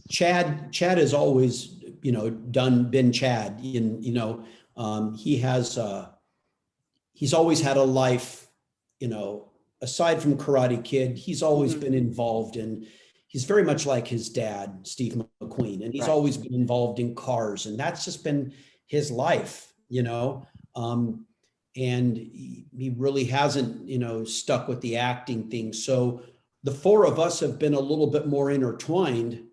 Chad has always, you know, been Chad. You know, he's always had a life, you know, aside from Karate Kid, he's always been involved in, he's very much like his dad, Steve McQueen, and he's always been involved in cars, and that's just been his life, you know. And he really hasn't, you know, stuck with the acting thing. So the four of us have been a little bit more intertwined.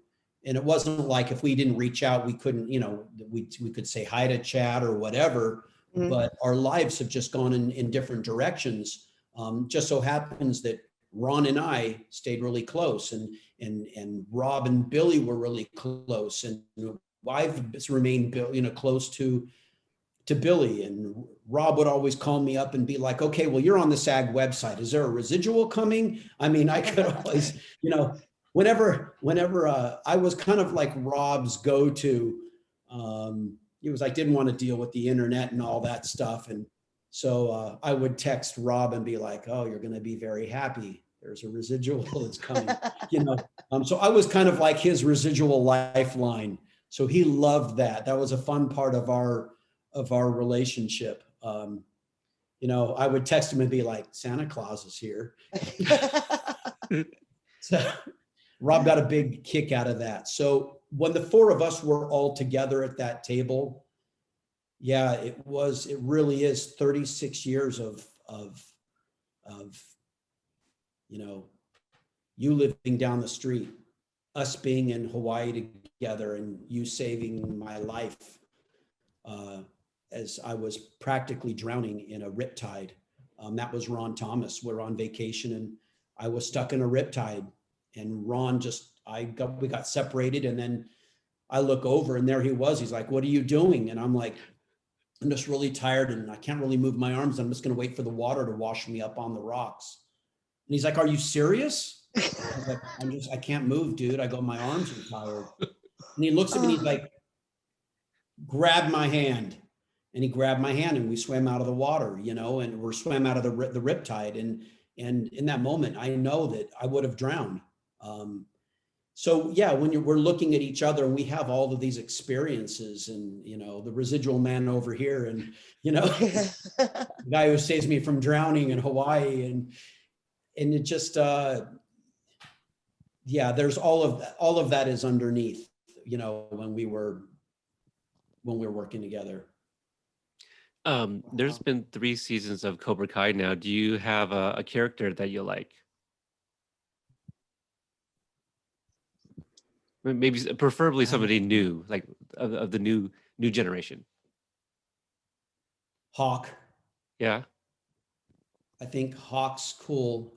And it wasn't like if we didn't reach out, we couldn't, you know, we could say hi to Chad or whatever, but our lives have just gone in different directions. Just so happens that Ron and I stayed really close, and Rob and Billy were really close, and I've remained, you know, close to Billy, and Rob would always call me up and be like, okay, well, you're on the SAG website. Is there a residual coming? I mean, I could always, you know, whenever I was kind of like Rob's go-to, he was like, didn't want to deal with the internet and all that stuff. And so I would text Rob and be like, oh, you're going to be very happy. There's a residual that's coming, you know? So I was kind of like his residual lifeline. So he loved that. That was a fun part of our relationship. You know, I would text him and be like, Santa Claus is here. So Rob got a big kick out of that. So when the four of us were all together at that table, yeah, it really is 36 years of, you know, you living down the street, us being in Hawaii together, and you saving my life as I was practically drowning in a riptide. That was Ron Thomas. We're on vacation and I was stuck in a riptide, and Ron we got separated, and then I look over and there he was. He's like, what are you doing? And I'm like, I'm just really tired and I can't really move my arms. I'm just going to wait for the water to wash me up on the rocks. And he's like, are you serious? I was like, I can't move, dude. I go, my arms are tired. And he looks at me and he's like, grab my hand. And he grabbed my hand and we swam out of the water, you know, and we swam out of the riptide. And in that moment, I know that I would have drowned. So yeah, when we're looking at each other and we have all of these experiences, and, you know, the residual man over here, and, you know, the guy who saves me from drowning in Hawaii, and it just, yeah, there's all of that is underneath, you know, when we're working together. There's been 3 seasons of Cobra Kai now. Do you have a character that you like? Maybe preferably somebody new, like of the new generation. Hawk. Yeah. I think Hawk's cool.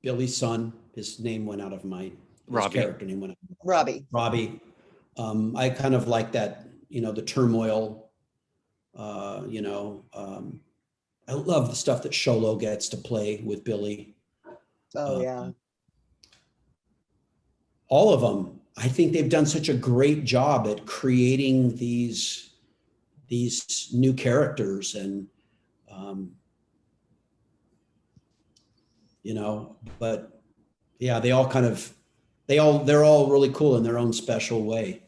Billy's son, his name went out of my character name went out. Robbie. I kind of like that, you know, the turmoil, you know, I love the stuff that Sholo gets to play with Billy. Oh yeah. All of them. I think they've done such a great job at creating these new characters, and you know, but yeah, they're all really cool in their own special way.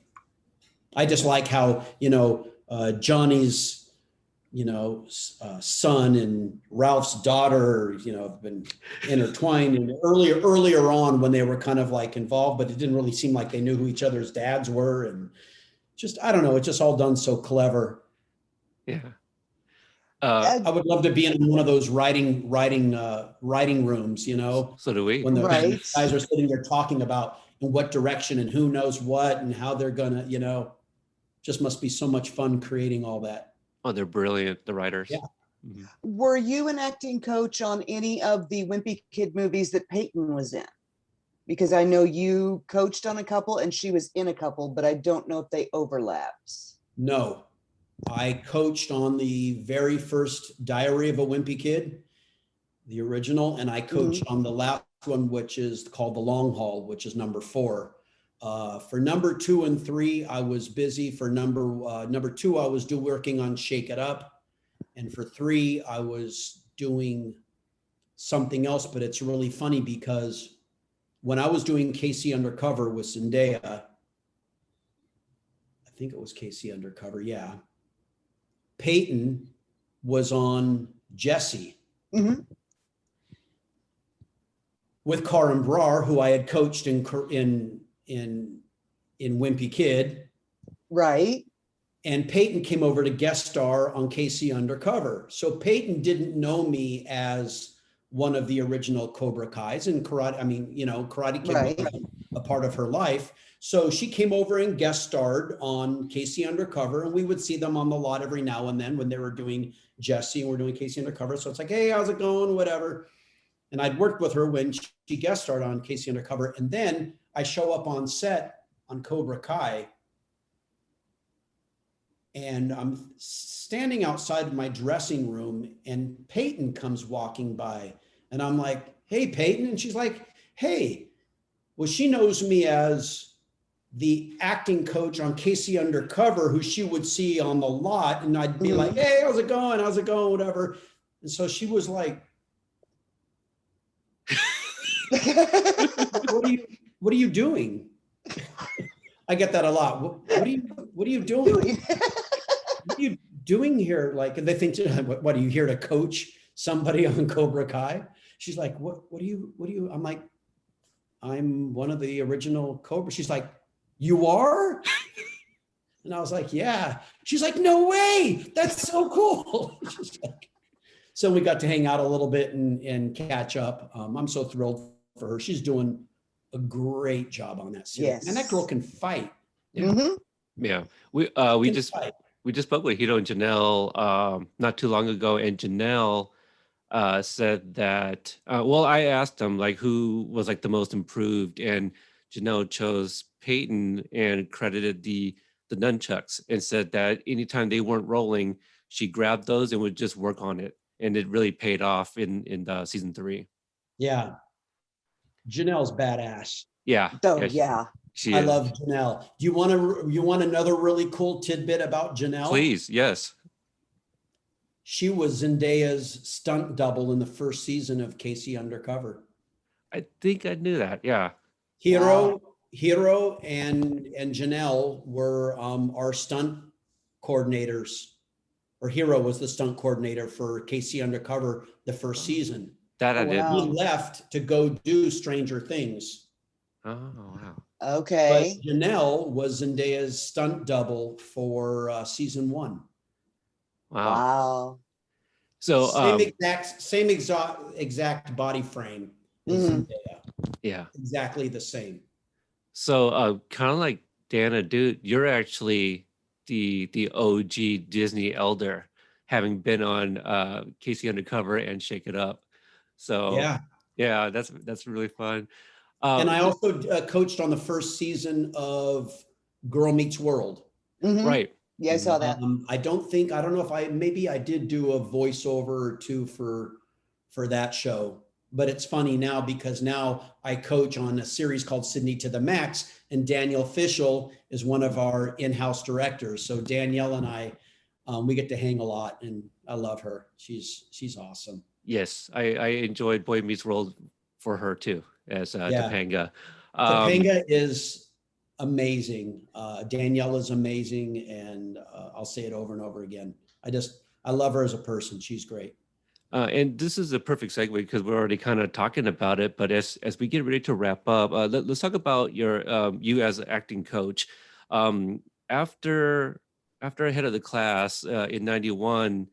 I just like how, you know, Johnny's, you know, son and Ralph's daughter, you know, have been intertwined, and earlier on when they were kind of like involved, but it didn't really seem like they knew who each other's dads were. And just, I don't know, it's just all done so clever. Yeah. I would love to be in one of those writing rooms, you know. So do we. When the guys are sitting there talking about, in what direction and who knows what and how they're gonna, just must be so much fun creating all that. Oh, they're brilliant, the Yeah. writers. Mhm. Were you an acting coach on any of the Wimpy Kid movies that Peyton was in? Because I know you coached on a couple and she was in a couple, but I don't know if they overlapped. No, I coached on the very first Diary of a Wimpy Kid, the original, and I coached on the last one, which is called The Long Haul, which is number 4. For number 2 and 3, I was busy. For number 2, I was working on Shake It Up, and for 3, I was doing something else. But it's really funny because when I was doing Casey Undercover with Zendaya, I think it was Casey Undercover, yeah. Peyton was on Jesse with Karin Brar, who I had coached in Wimpy Kid. Right. And Peyton came over to guest star on Casey Undercover. So Peyton didn't know me as one of the original Cobra Kais, and Karate Kid Right. was a part of her life. So she came over and guest starred on Casey Undercover, and we would see them on the lot every now and then when they were doing Jesse and we're doing Casey Undercover. So it's like, hey, how's it going? Whatever. And I'd worked with her when she guest starred on Casey Undercover. And then I show up on set on Cobra Kai, and I'm standing outside my dressing room, and Peyton comes walking by, and I'm like, hey, Peyton. And she's like, hey. Well, she knows me as the acting coach on Casey Undercover, who she would see on the lot. And I'd be like, hey, how's it going? How's it going? Whatever. And so she was like, what are you doing? I get that a lot. What are you doing? What are you doing here? Like, and they think, what are you here to coach somebody on Cobra Kai? She's like, what do you, I'm like, I'm one of the original Cobra. She's like, you are? And I was like, yeah. She's like, no way. That's so cool. So we got to hang out a little bit and catch up. I'm so thrilled for her. She's doing a great job on that series. Yes. And that girl can fight. Yeah. We just spoke with Hiro and Janelle not too long ago, and Janelle said that I asked them like who was like the most improved, and Janelle chose Peyton and credited the nunchucks and said that anytime they weren't rolling, she grabbed those and would just work on it, and it really paid off in season 3. Yeah. Janelle's badass. Yeah. Oh, yeah. She I is. love Janelle. Do you want another really cool tidbit about Janelle? Please, yes. She was Zendaya's stunt double in the first season of Casey Undercover. I think I knew that. Yeah. Hiro and Janelle were our stunt coordinators, or Hiro was the stunt coordinator for Casey Undercover the first season. That I did. Wow. He left to go do Stranger Things. Oh, wow. Okay. But Janelle was Zendaya's stunt double for season 1. Wow. So same exact body frame as Zendaya. Yeah. Exactly the same. So kind of like Dana, dude, you're actually the OG Disney elder, having been on Casey Undercover and Shake It Up. So yeah, that's really fun. And I also coached on the first season of Girl Meets World. Right. Yeah, I saw that. I don't know if I did do a voiceover or two for that show, but it's funny now because now I coach on a series called Sydney to the Max, and Danielle Fishel is one of our in-house directors. So Danielle and I, we get to hang a lot, and I love her. She's awesome. Yes, I enjoyed Boy Meets World for her too, as Topanga. Topanga is amazing. Danielle is amazing, and I'll say it over and over again. I love her as a person. She's great. And this is a perfect segue because we're already kind of talking about it. But as we get ready to wrap up, let's talk about your you as an acting coach. After ahead of the class in '91,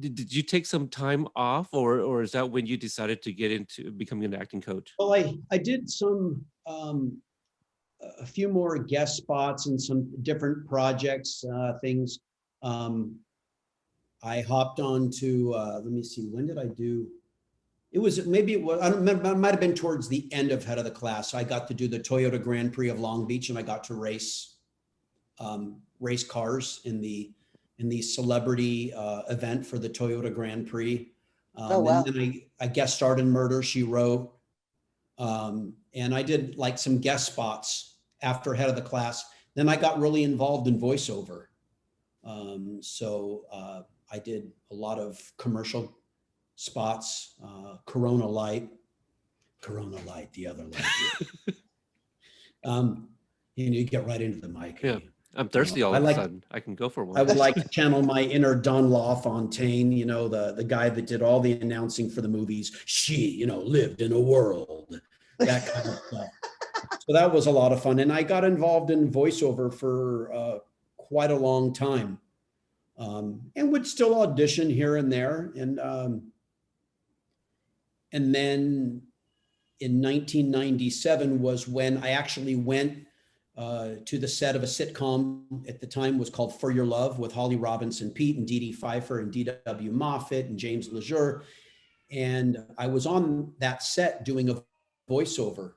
did you take some time off, or is that when you decided to get into becoming an acting coach? Well, I did some a few more guest spots and some different projects, things. I hopped on to, let me see, when did I do? It was, maybe it was, I don't remember, it might have been towards the end of Head of the Class. I got to do the Toyota Grand Prix of Long Beach, and I got to race cars in the celebrity event for the Toyota Grand Prix. Oh, wow. And then I guest starred in Murder, She Wrote. And I did like some guest spots after Head of the Class. Then I got really involved in voiceover. So I did a lot of commercial spots, Corona Light, the other light. You get right into the mic. Yeah, I'm thirsty all I of a like, sudden. I can go for one. I would like to channel my inner Don LaFontaine, the guy that did all the announcing for the movies. She, lived in a world, that kind of stuff. So that was a lot of fun. And I got involved in voiceover for quite a long time, and would still audition here and there. And then in 1997 was when I actually went to the set of a sitcom at the time, was called For Your Love, with Holly Robinson Pete and Dee Dee Pfeiffer and D.W. Moffat and James Lejeune. And I was on that set doing a voiceover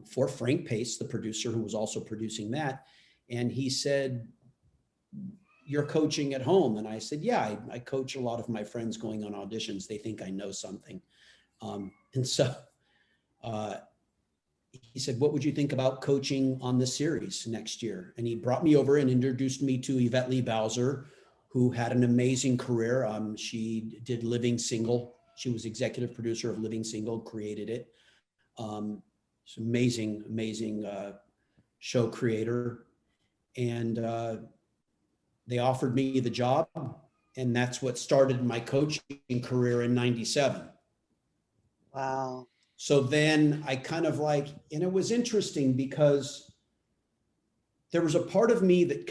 for Frank Pace, the producer, who was also producing that. And he said, "You're coaching at home?" And I said, "Yeah, I coach a lot of my friends going on auditions. They think I know something." And so he said, "What would you think about coaching on the series next year?" And he brought me over and introduced me to Yvette Lee Bowser, who had an amazing career. She did Living Single. She was executive producer of Living Single, created it. It's amazing, amazing show creator. And they offered me the job, and that's what started my coaching career in 97. Wow. So then I kind of and it was interesting because there was a part of me that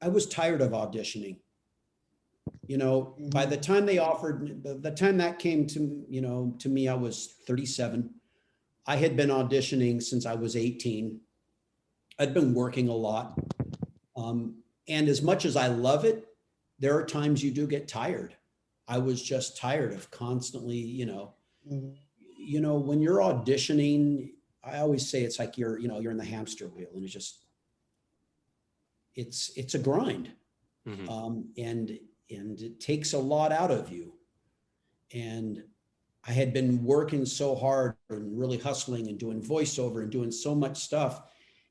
I was tired of auditioning. By the time they offered, the time that came to me, I was 37. I had been auditioning since I was 18. I'd been working a lot. And as much as I love it, there are times you do get tired. I was just tired of constantly, when you're auditioning, I always say it's like you're in the hamster wheel, and it's a grind. Mm-hmm. And it takes a lot out of you. And I had been working so hard and really hustling and doing voiceover and doing so much stuff.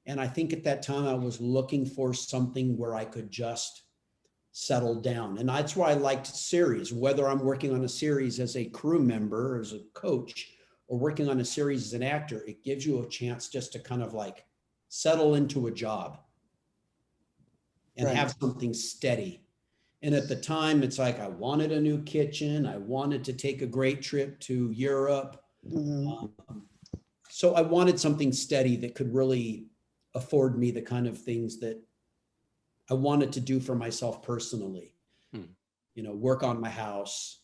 And I think at that time I was looking for something where I could just settle down. And that's why I liked series, whether I'm working on a series as a crew member, as a coach, or working on a series as an actor. It gives you a chance just to kind of settle into a job and have something steady. And at the time, it's like I wanted a new kitchen. I wanted to take a great trip to Europe. Mm-hmm. So I wanted something steady that could really afford me the kind of things that I wanted to do for myself personally. Work on my house,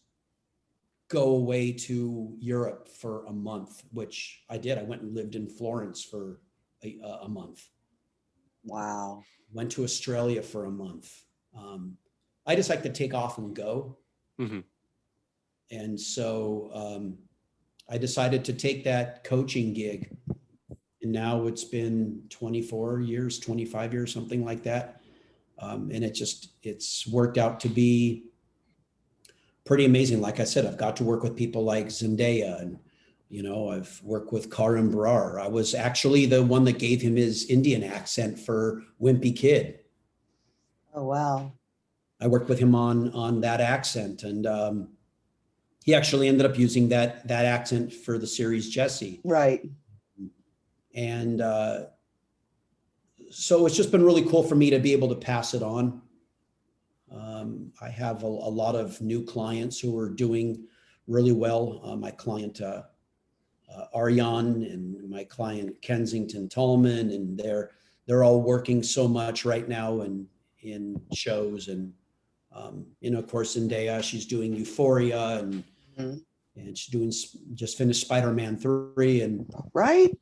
go away to Europe for a month, which I did. I went and lived in Florence for a month. Wow. Went to Australia for a month. I just like to take off and go. Mm-hmm. And so I decided to take that coaching gig. And now it's been 24 years, 25 years, something like that. And it's worked out to be pretty amazing. Like I said, I've got to work with people like Zendaya, and, I've worked with Karan Brar. I was actually the one that gave him his Indian accent for Wimpy Kid. Oh, wow. I worked with him on that accent, and he actually ended up using that accent for the series Jesse. Right. And so it's just been really cool for me to be able to pass it on. I have a lot of new clients who are doing really well. My client Aryan and my client Kensington Tallman, and they're all working so much right now in shows, and Of course, Zendaya, she's doing Euphoria, Mhm. and she's doing, just finished Spider-Man 3, and Right?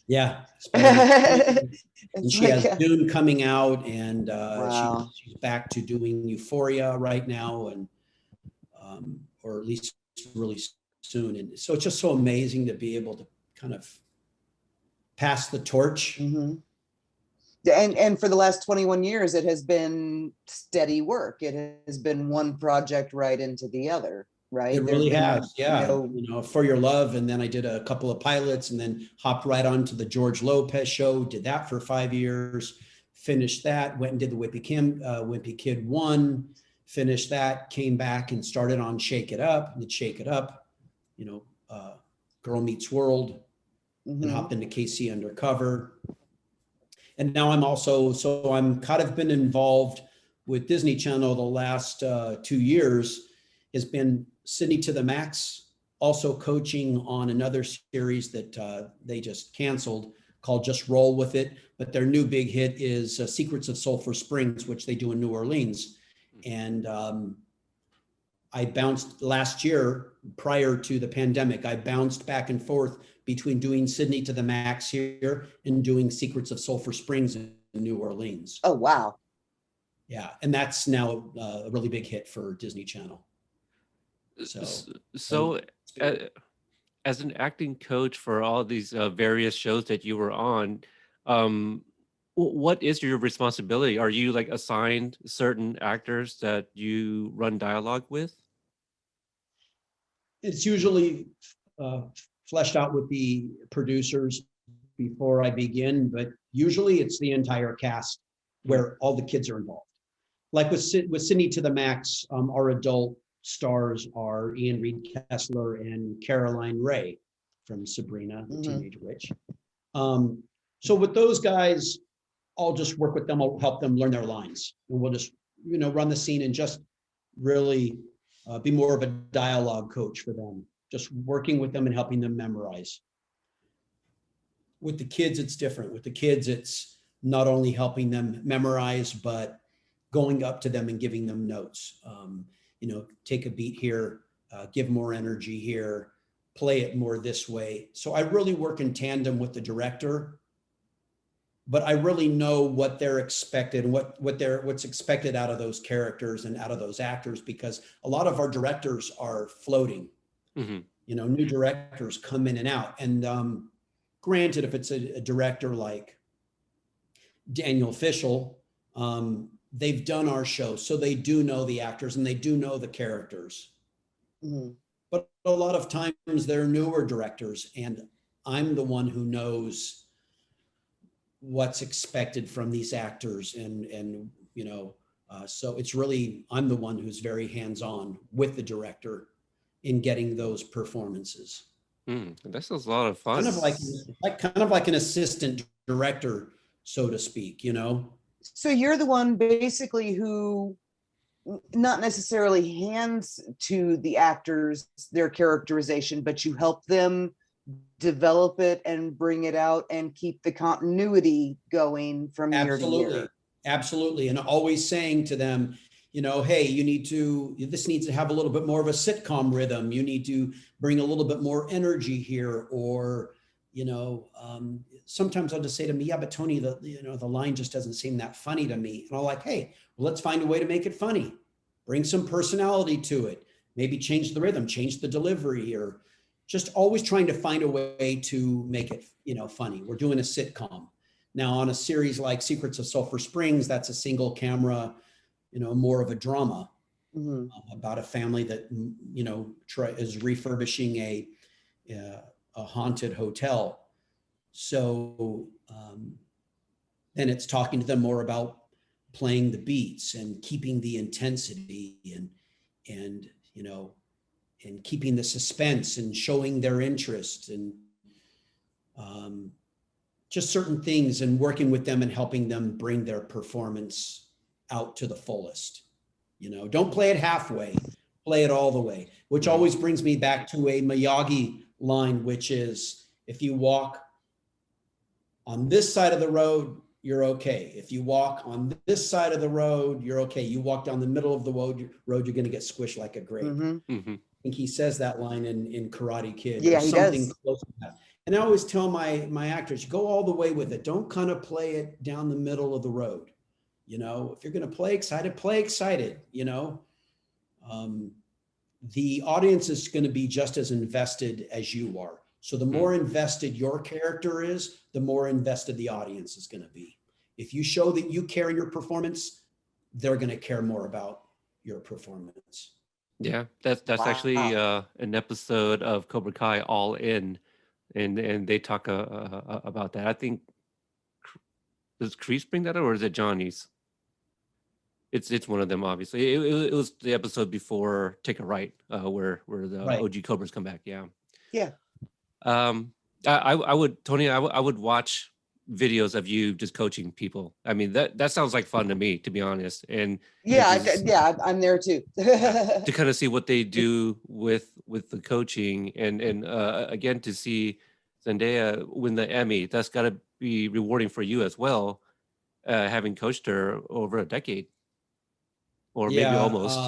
yeah, Spider-Man 3. And It's she like, has Dune coming out, and wow. she's back to doing Euphoria right now, and or at least really soon. And so it's just so amazing to be able to kind of pass the torch. Mhm. And for the last 21 years, it has been steady work. It has been one project right into the other, right? It There have really been has, yeah. no, For Your Love, and then I did a couple of pilots, and then hopped right onto the George Lopez show. Did that for 5 years. Finished that. Went and did the Wimpy Kid 1. Finished that. Came back and started on Shake It Up. Did Shake It Up. Girl Meets World, and mhm. hopped into KC Undercover. And now I'm kind of been involved with Disney Channel the last 2 years. Has been Sydney to the Max, also coaching on another series that they just canceled called Just Roll With It. But their new big hit is Secrets of Sulphur Springs, which they do in New Orleans. And I bounced last year, prior to the pandemic, I bounced back and forth between doing Sydney to the Max here and doing Secrets of Sulphur Springs in New Orleans. Oh, wow. Yeah, and that's now a really big hit for Disney Channel. So, uh, as an acting coach for all these various shows that you were on, um, what is your responsibility? Are you like assigned certain actors that you run dialogue with? It's usually uh, fleshed out with the producers before I begin, but usually it's the entire cast where all the kids are involved. Like with Sydney to the Max, our adult stars are Ian Reed Kessler and Caroline Ray from Sabrina, the Mhm. Teenage Witch. So with those guys, I'll just work with them. I'll help them learn their lines, and we'll just run the scene and just really be more of a dialogue coach for them, just working with them and helping them memorize. With the kids, it's different. With the kids, it's not only helping them memorize, but going up to them and giving them notes. Take a beat here, give more energy here, play it more this way. So I really work in tandem with the director, but I really know what they're expected and what's expected out of those characters and out of those actors, because a lot of our directors are floating. Mhm. New directors come in and out. And granted, if it's a director like Daniel Fishel, they've done our show, so they do know the actors and they do know the characters. Mhm. But a lot of times they're newer directors, and I'm the one who knows what's expected from these actors, and so it's really, I'm the one who's very hands-on with the director in getting those performances. That sounds a lot of fun. Kind of like an assistant director, so to speak. So you're the one basically who not necessarily hands to the actors their characterization, but you help them develop it and bring it out and keep the continuity going from year to year. Absolutely. And always saying to them, hey, this needs to have a little bit more of a sitcom rhythm. You need to bring a little bit more energy here. Or, sometimes I'll just say to me, yeah, but Tony, the line just doesn't seem that funny to me. And I'm like, hey, well, let's find a way to make it funny. Bring some personality to it. Maybe change the rhythm, change the delivery, or just always trying to find a way to make it, funny. We're doing a sitcom. Now, on a series like Secrets of Sulphur Springs, that's a single camera, more of a drama. Mhm. About a family that, is refurbishing a haunted hotel. So then it's talking to them more about playing the beats and keeping the intensity and keeping the suspense and showing their interest, and just certain things, and working with them and helping them bring their performance out to the fullest. Don't play it halfway, play it all the way, which Right. always brings me back to a Miyagi line, which is, if you walk on this side of the road, you're okay. If you walk on this side of the road, you're okay. You walk down the middle of the road, you're going to get squished like a grape. Mm-hmm. I think he says that line in Karate Kid. Yeah, or he something does. close to that. And I always tell my actors, go all the way with it. Don't kind of play it down the middle of the road. You know, if you're going to play excited, you know. The audience is going to be just as invested as you are. So the more invested your character is, the more invested the audience is going to be. If you show that you care in your performance, they're going to care more about your performance. Yeah, that's actually Wow. an episode of Cobra Kai, All In, and they talk about that. I think does Kreese bring that up, or is it Johnny's? It's one of them, obviously. It was the episode before Take a Right, where the Right. OG Cobras come back. Yeah. Yeah. I would, Tony, I would watch videos of you just coaching people. I mean, that sounds like fun to me, to be honest. And Yeah, just I'm there too. to kind of see what they do with the coaching, and again, to see Zendaya win the Emmy, that's got to be rewarding for you as well, having coached her over a decade, or maybe Yeah, almost.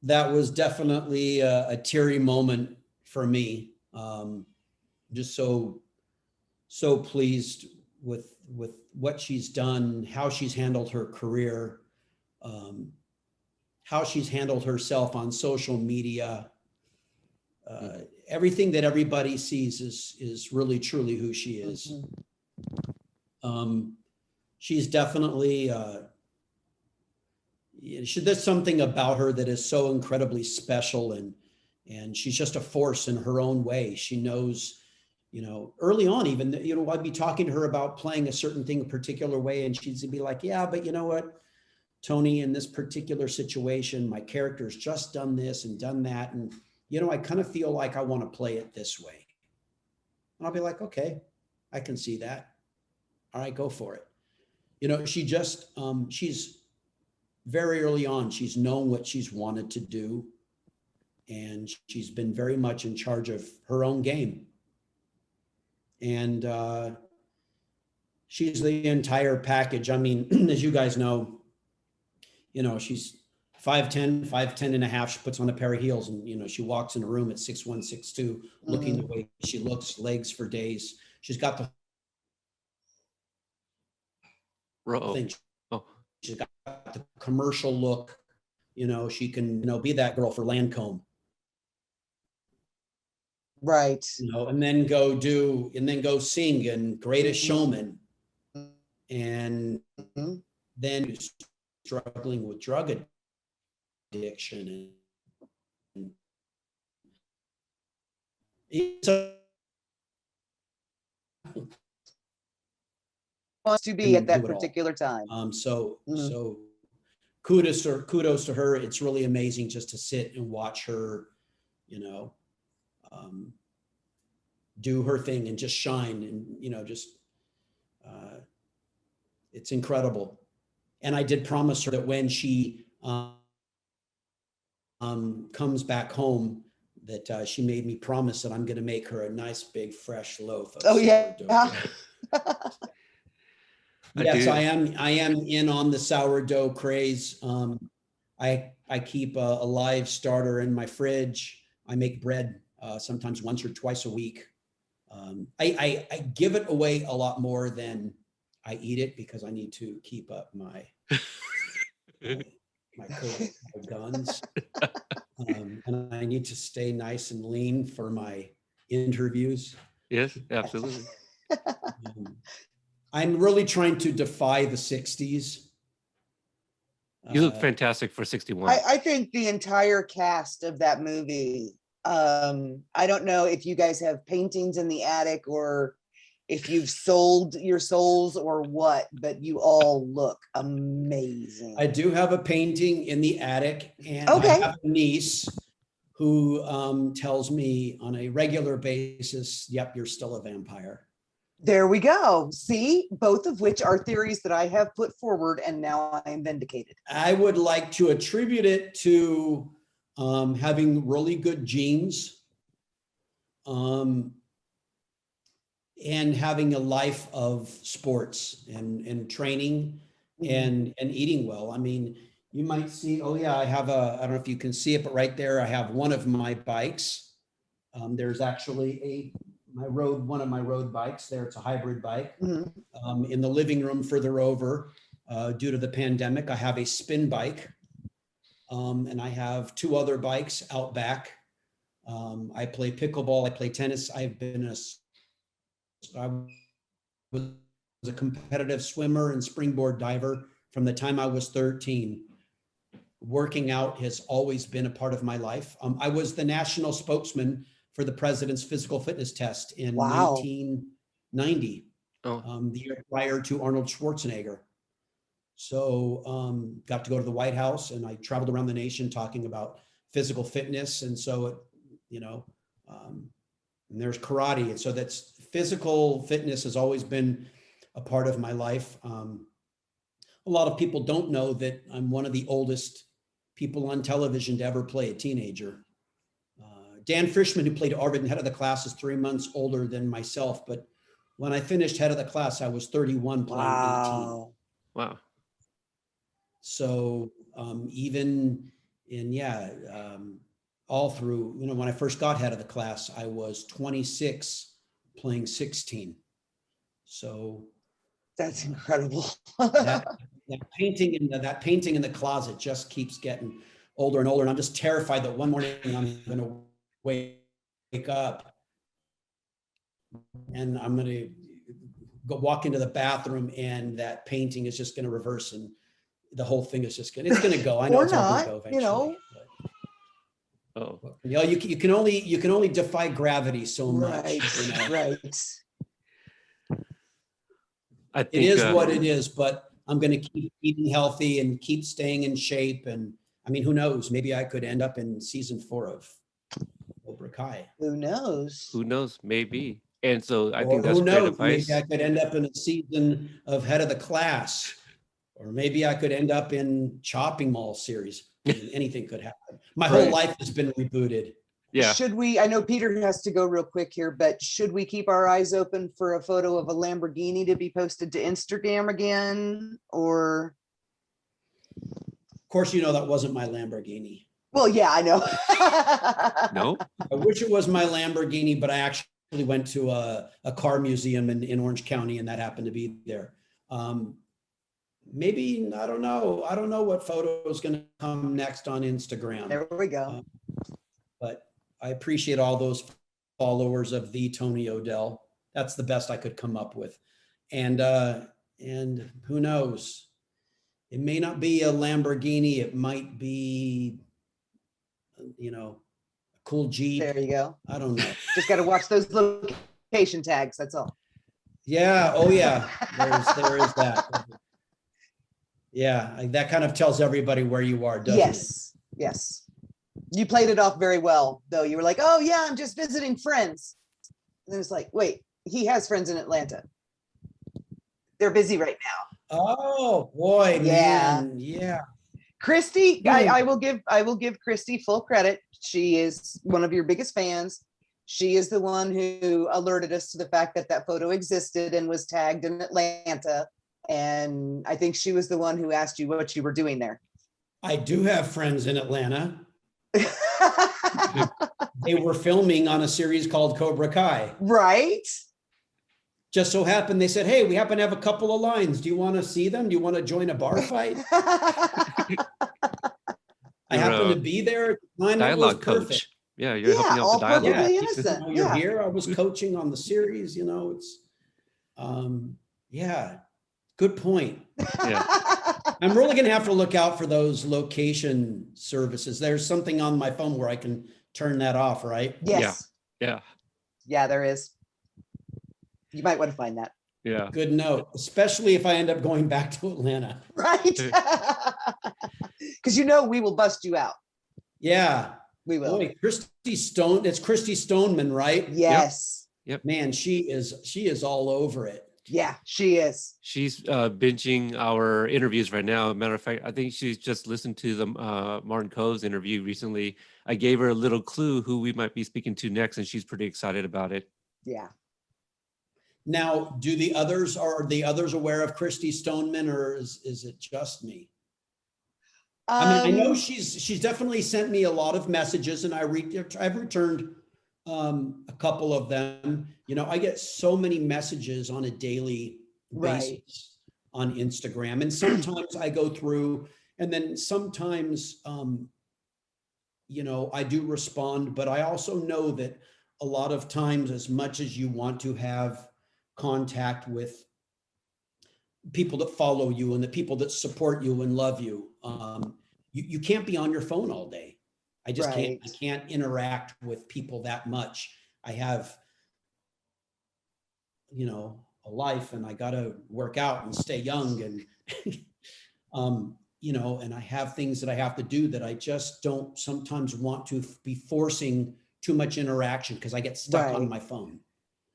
that was definitely a teary moment for me. Just so pleased with what she's done, how she's handled her career, how she's handled herself on social media. Everything that everybody sees is really truly who she is. She's definitely there's something about her that is so incredibly special, and she's just a force in her own way. She knows, you know, early on, even, you know, I'd be talking to her about playing a certain thing a particular way, and she'd be like, yeah, but you know what, Tony, in this particular situation, my character's just done this and done that, and you know, I kind of feel like I want to play it this way. And I'll be like, okay, I can see that. All right, go for it. You know, she's very early on, she's known what she's wanted to do, and she's been very much in charge of her own game. And she's the entire package. I mean, as you guys know, you know, she's 5'10" and a half. She puts on a pair of heels, and, you know, she walks in a room at 6'1", 6'2", looking the way she looks, legs for days. She's got the thing. Oh, She's got the commercial look. You know, she can, you know, be that girl for Lancome. Right. You know, and then go sing in Greatest Showman. And then struggling with drug addiction. And it's Wants to be at that do it all. particular time. So kudos to her. It's really amazing just to sit and watch her, you know, do her thing and just shine, and, you know, just it's incredible. And I did promise her that when she comes back home, that she made me promise that I'm going to make her a nice big fresh loaf of sourdough. Yes, I am in on the sourdough craze. I keep a live starter in my fridge. I make bread sometimes once or twice a week. I give it away a lot more than I eat it, because I need to keep up my my guns, and I need to stay nice and lean for my interviews. yes, absolutely. I'm really trying to defy the 60s. You look fantastic for 61. I think the entire cast of that movie, I don't know if you guys have paintings in the attic or if you've sold your souls or what, but you all look amazing. I do have a painting in the attic, and Okay. I have a niece who tells me on a regular basis, yep, you're still a vampire. There we go. See, both of which are theories that I have put forward, and now I am vindicated. I would like to attribute it to having really good genes. and having a life of sports and training and eating well. I mean, you might see, oh yeah, I have I don't know if you can see it, but right there, I have one of my bikes. There's actually one of my road bikes there. It's a hybrid bike. In the living room further over, due to the pandemic, I have a spin bike. And I have 2 other bikes out back. I play pickleball, I play tennis. I was a competitive swimmer and springboard diver from the time I was 13. Working out has always been a part of my life. I was the national spokesman for the president's physical fitness test in 1990, the year prior to Arnold Schwarzenegger. So got to go to the White House, and I traveled around the nation talking about physical fitness. And so, and there's karate. And so that's physical fitness has always been a part of my life. A lot of people don't know that I'm one of the oldest people on television to ever play a teenager. Dan Frischman, who played Arvid and head of the class, is 3 months older than myself. But when I finished head of the class, I was 31 playing 18. Wow. So even all through, when I first got head of the class, I was 26 playing 16. So that's incredible. that painting in the closet just keeps getting older and older. And I'm just terrified that one morning I'm going to wake up and I'm going to walk into the bathroom and that painting is just going to reverse and the whole thing is just going to go. I know Or it's all not, going to go eventually. Oh, you can only defy gravity so much. Right. I think It is what it is, but I'm going to keep eating healthy and keep staying in shape. And I mean, who knows? Maybe I could end up in season 4 of Cobra Kai. Who knows? Who knows? Maybe. And so I Or think that's who great knows? advice. Maybe I could end up in a season of Head of the Class, or maybe I could end up in Chopping Mall series. I mean, anything could happen. My whole life has been rebooted. Yeah. Should we, I know Peter has to go real quick here, but should we keep our eyes open for a photo of a Lamborghini to be posted to Instagram again? Or, Of course, that wasn't my Lamborghini. well, yeah, I know. No? I wish it was my Lamborghini, but I actually went to a car museum in Orange County, and that happened to be there. Maybe, I don't know. I don't know what photo is going to come next on Instagram. There we go. But I appreciate all those followers of the Tony Odell. That's the best I could come up with. And who knows? It may not be a Lamborghini. It might be, a cool Jeep. There you go. I don't know. Just got to watch those location tags. That's all. Yeah. Oh yeah. There is that. Yeah. That kind of tells everybody where you are, doesn't it? Yes. You played it off very well, though. You were like, oh yeah, I'm just visiting friends. And then it's like, wait, he has friends in Atlanta. They're busy right now. Oh boy. Yeah. Man. Yeah. Christy, I will give Christy full credit. She is one of your biggest fans. She is the one who alerted us to the fact that that photo existed and was tagged in Atlanta. And I think she was the one who asked you what you were doing there. I do have friends in Atlanta. They were filming on a series called Cobra Kai. Right. Just so happened, they said, hey, we happen to have a couple of lines. Do you want to see them? Do you want to join a bar fight? I happened to be there. Dialogue coach. Yeah, you're helping out the dialogue. Perfectly Yeah, innocent. you're here. I was coaching on the series. It's, yeah, good point. Yeah. I'm really going to have to look out for those location services. There's something on my phone where I can turn that off, right? Yes. Yeah. There is. You might want to find that. Yeah. Good note, especially if I end up going back to Atlanta. Right. Because we will bust you out. Yeah. We will. Boy, Christy Stone. It's Christy Stoneman, right? Yes. Yep. Man, she is all over it. Yeah, she is. She's binging our interviews right now. Matter of fact, I think she's just listened to the Martin Cove's interview recently. I gave her a little clue who we might be speaking to next, and she's pretty excited about it. Yeah. Now, are the others aware of Christy Stoneman, or is it just me? I mean, I know she's definitely sent me a lot of messages, and I've returned a couple of them. You know, I get so many messages on a daily basis on Instagram, and sometimes I go through, and then sometimes, you know, I do respond, but I also know that a lot of times, as much as you want to have contact with people that follow you and the people that support you and love you, you can't be on your phone all day. I just can't. I can't interact with people that much. I have, you know, a life, and I got to work out and stay young, and you know, and I have things that I have to do that I just don't sometimes want to be forcing too much interaction, because I get stuck on my phone.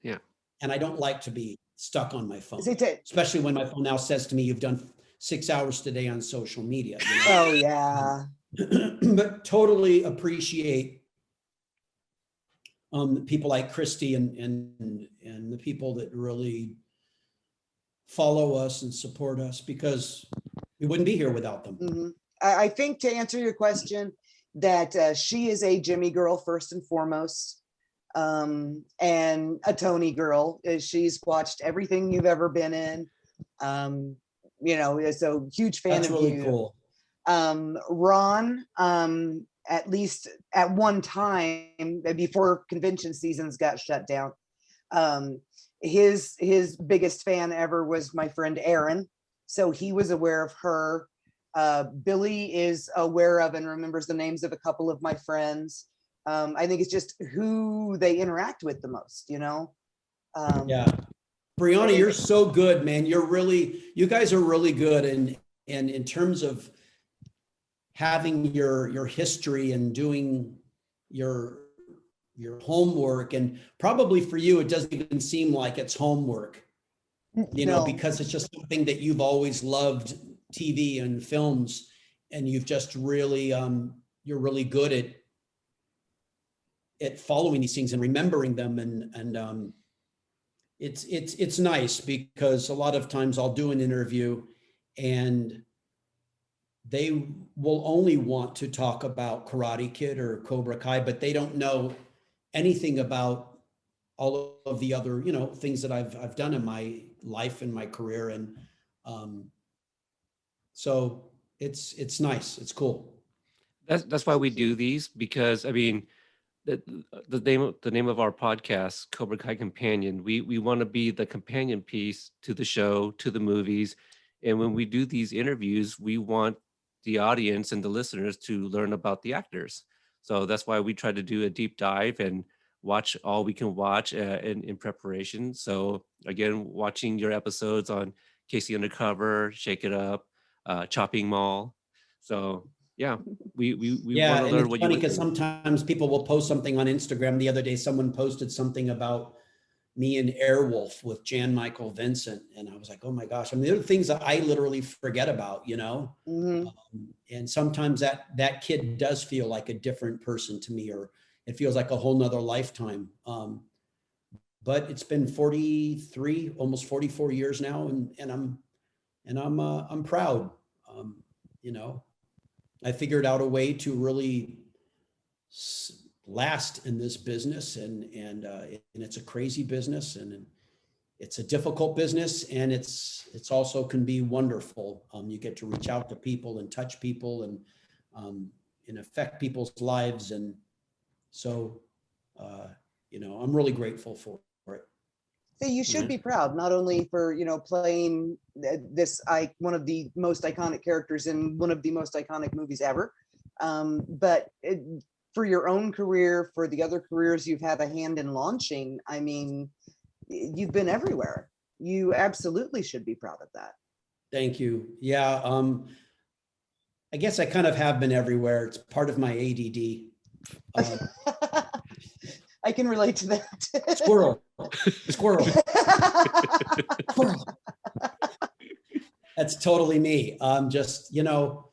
Yeah. And I don't like to be stuck on my phone, especially when my phone now says to me, you've done 6 hours today on social media. You know? Oh yeah. But totally appreciate people like Christy and the people that really follow us and support us, because we wouldn't be here without them. Mm-hmm. I think, to answer your question, that she is a Jimmy girl first and foremost, and a Tony girl. She's watched everything you've ever been in. You know, so huge fan That's of really you. cool. Ron, at least at one time before convention seasons got shut down, his biggest fan ever was my friend Aaron, so he was aware of her. Billy is aware of and remembers the names of a couple of my friends. I think it's just who they interact with the most, you know. Yeah, Brianna, you're so good, man. You guys are really good, and in terms of having your history and doing your homework, and probably for you it doesn't even seem like it's homework, you know, because it's just something that you've always loved, TV and films, and you've just really you're really good at following these things and remembering them, and it's nice, because a lot of times I'll do an interview and they will only want to talk about Karate Kid or Cobra Kai, but they don't know anything about all of the other, you know, things that I've done in my life and my career. And so it's nice. It's cool. That's why we do these, because I mean, the name of our podcast, Cobra Kai Companion, we want to be the companion piece to the show, to the movies. And when we do these interviews, we want the audience and the listeners to learn about the actors. So that's why we try to do a deep dive and watch all we can watch in preparation. So again, watching your episodes on Casey Undercover, Shake It Up, Chopping Mall. So yeah, we Yeah, want to and learn it's what funny you because sometimes people will post something on Instagram. The other day, someone posted something about me and Airwolf with Jan Michael Vincent, and I was like, oh my gosh! I mean, there are things that I literally forget about, you know. Mm-hmm. And sometimes that kid does feel like a different person to me, or it feels like a whole nother lifetime. But it's been 43, almost 44 years now, and I'm proud. You know, I figured out a way to really last in this business, and it's a crazy business, and it's a difficult business, and it's also can be wonderful. You get to reach out to people and touch people, and affect people's lives, and so you know, I'm really grateful for it. So you should be proud, not only for, you know, playing this one of the most iconic characters in one of the most iconic movies ever, but for your own career, for the other careers you've had a hand in launching. I mean, you've been everywhere. You absolutely should be proud of that. Thank you. Yeah, I guess I kind of have been everywhere. It's part of my ADD. I can relate to that. Squirrel. Squirrel. That's totally me. Just, you know,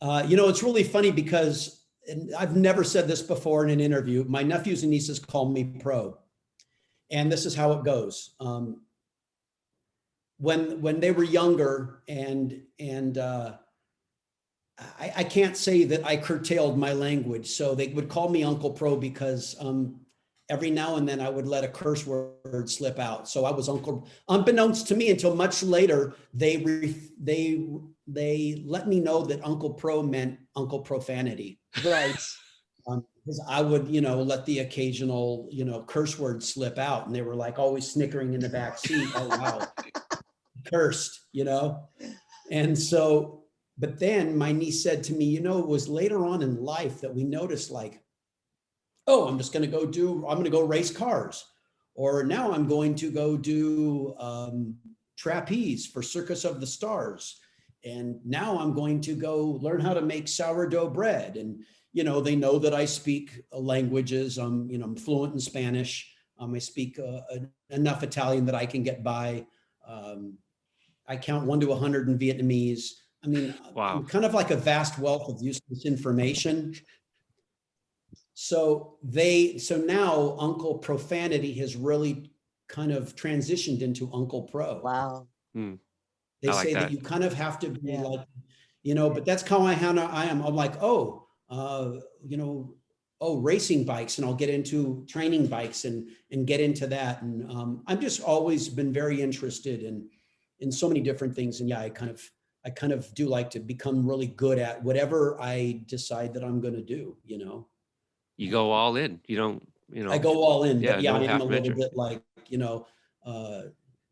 it's really funny because, and I've never said this before in an interview, my nephews and nieces call me Pro. And this is how it goes. when they were younger, and I can't say that I curtailed my language. So they would call me Uncle Pro because every now and then I would let a curse word slip out. So I was Uncle, unbeknownst to me until much later, they let me know that Uncle Pro meant Uncle Profanity. Right. Because I would, let the occasional, curse word slip out, and they were like always snickering in the back seat. Oh, wow. Cursed, And so, but then my niece said to me, it was later on in life that we noticed, like, oh, I'm going to go race cars. Or now I'm going to go do trapeze for Circus of the Stars. And now I'm going to go learn how to make sourdough bread. And, they know that I speak languages. I'm fluent in Spanish. I speak enough Italian that I can get by. I count 1 to 100 in Vietnamese. I mean, wow. I'm kind of like a vast wealth of useless information. So now Uncle Profanity has really kind of transitioned into Uncle Pro. Wow. They like say that you kind of have to be like, but that's how I am. I'm like, racing bikes, and I'll get into training bikes and get into that. And I've just always been very interested in so many different things. And I kind of do like to become really good at whatever I decide that I'm going to do, You go all in. You don't, I go all in, but no I am a little bit like,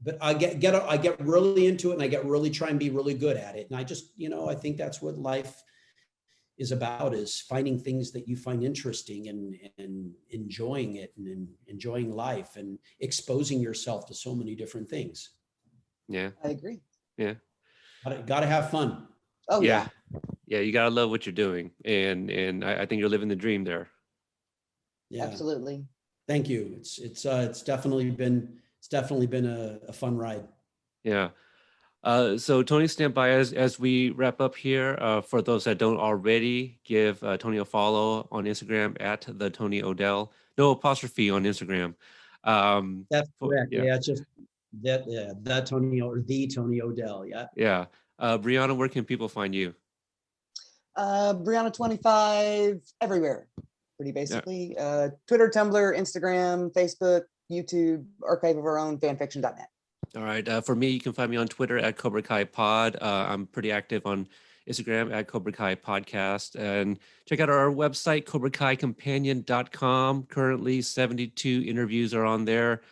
but I get really into it, and I get really try and be really good at it. And I just, I think that's what life is about, is finding things that you find interesting and enjoying it, and enjoying life, and exposing yourself to so many different things. Yeah. I agree. Yeah. Got to have fun. Oh yeah. Yeah. You got to love what you're doing. And I think you're living the dream there. Yeah. Absolutely. Thank you. It's definitely been a fun ride. Yeah. So Tony, stand by as we wrap up here. For those that don't already, give Tony a follow on Instagram at the Tony Odell. No apostrophe on Instagram. That's correct. Yeah. Yeah, it's just that. Yeah, that Tony, or the Tony Odell. Yeah. Yeah. Brianna, where can people find you? Brianna 25 everywhere, pretty basically. Twitter, Tumblr, Instagram, Facebook, YouTube, archive of our own, fanfiction.net. All right. For me, you can find me on Twitter at Cobra Kai Pod. I'm pretty active on Instagram at Cobra Kai Podcast. And check out our website, CobraKaiCompanion.com. Currently, 72 interviews are on there.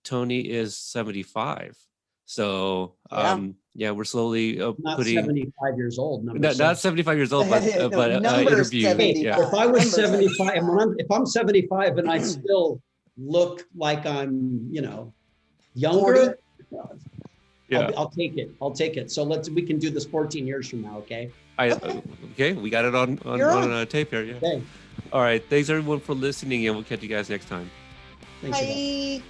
Tony is 75. So, we're slowly Not putting... 75 years old. Not 75 years old, but interview. 75. Yeah. If I was 75, if I'm 75 and I still look like I'm, younger, 40? Yeah. I'll take it. So we can do this 14 years from now. Okay. Okay. We got it on tape here. Yeah. Okay. All right. Thanks everyone for listening, and we'll catch you guys next time. Thanks. Bye.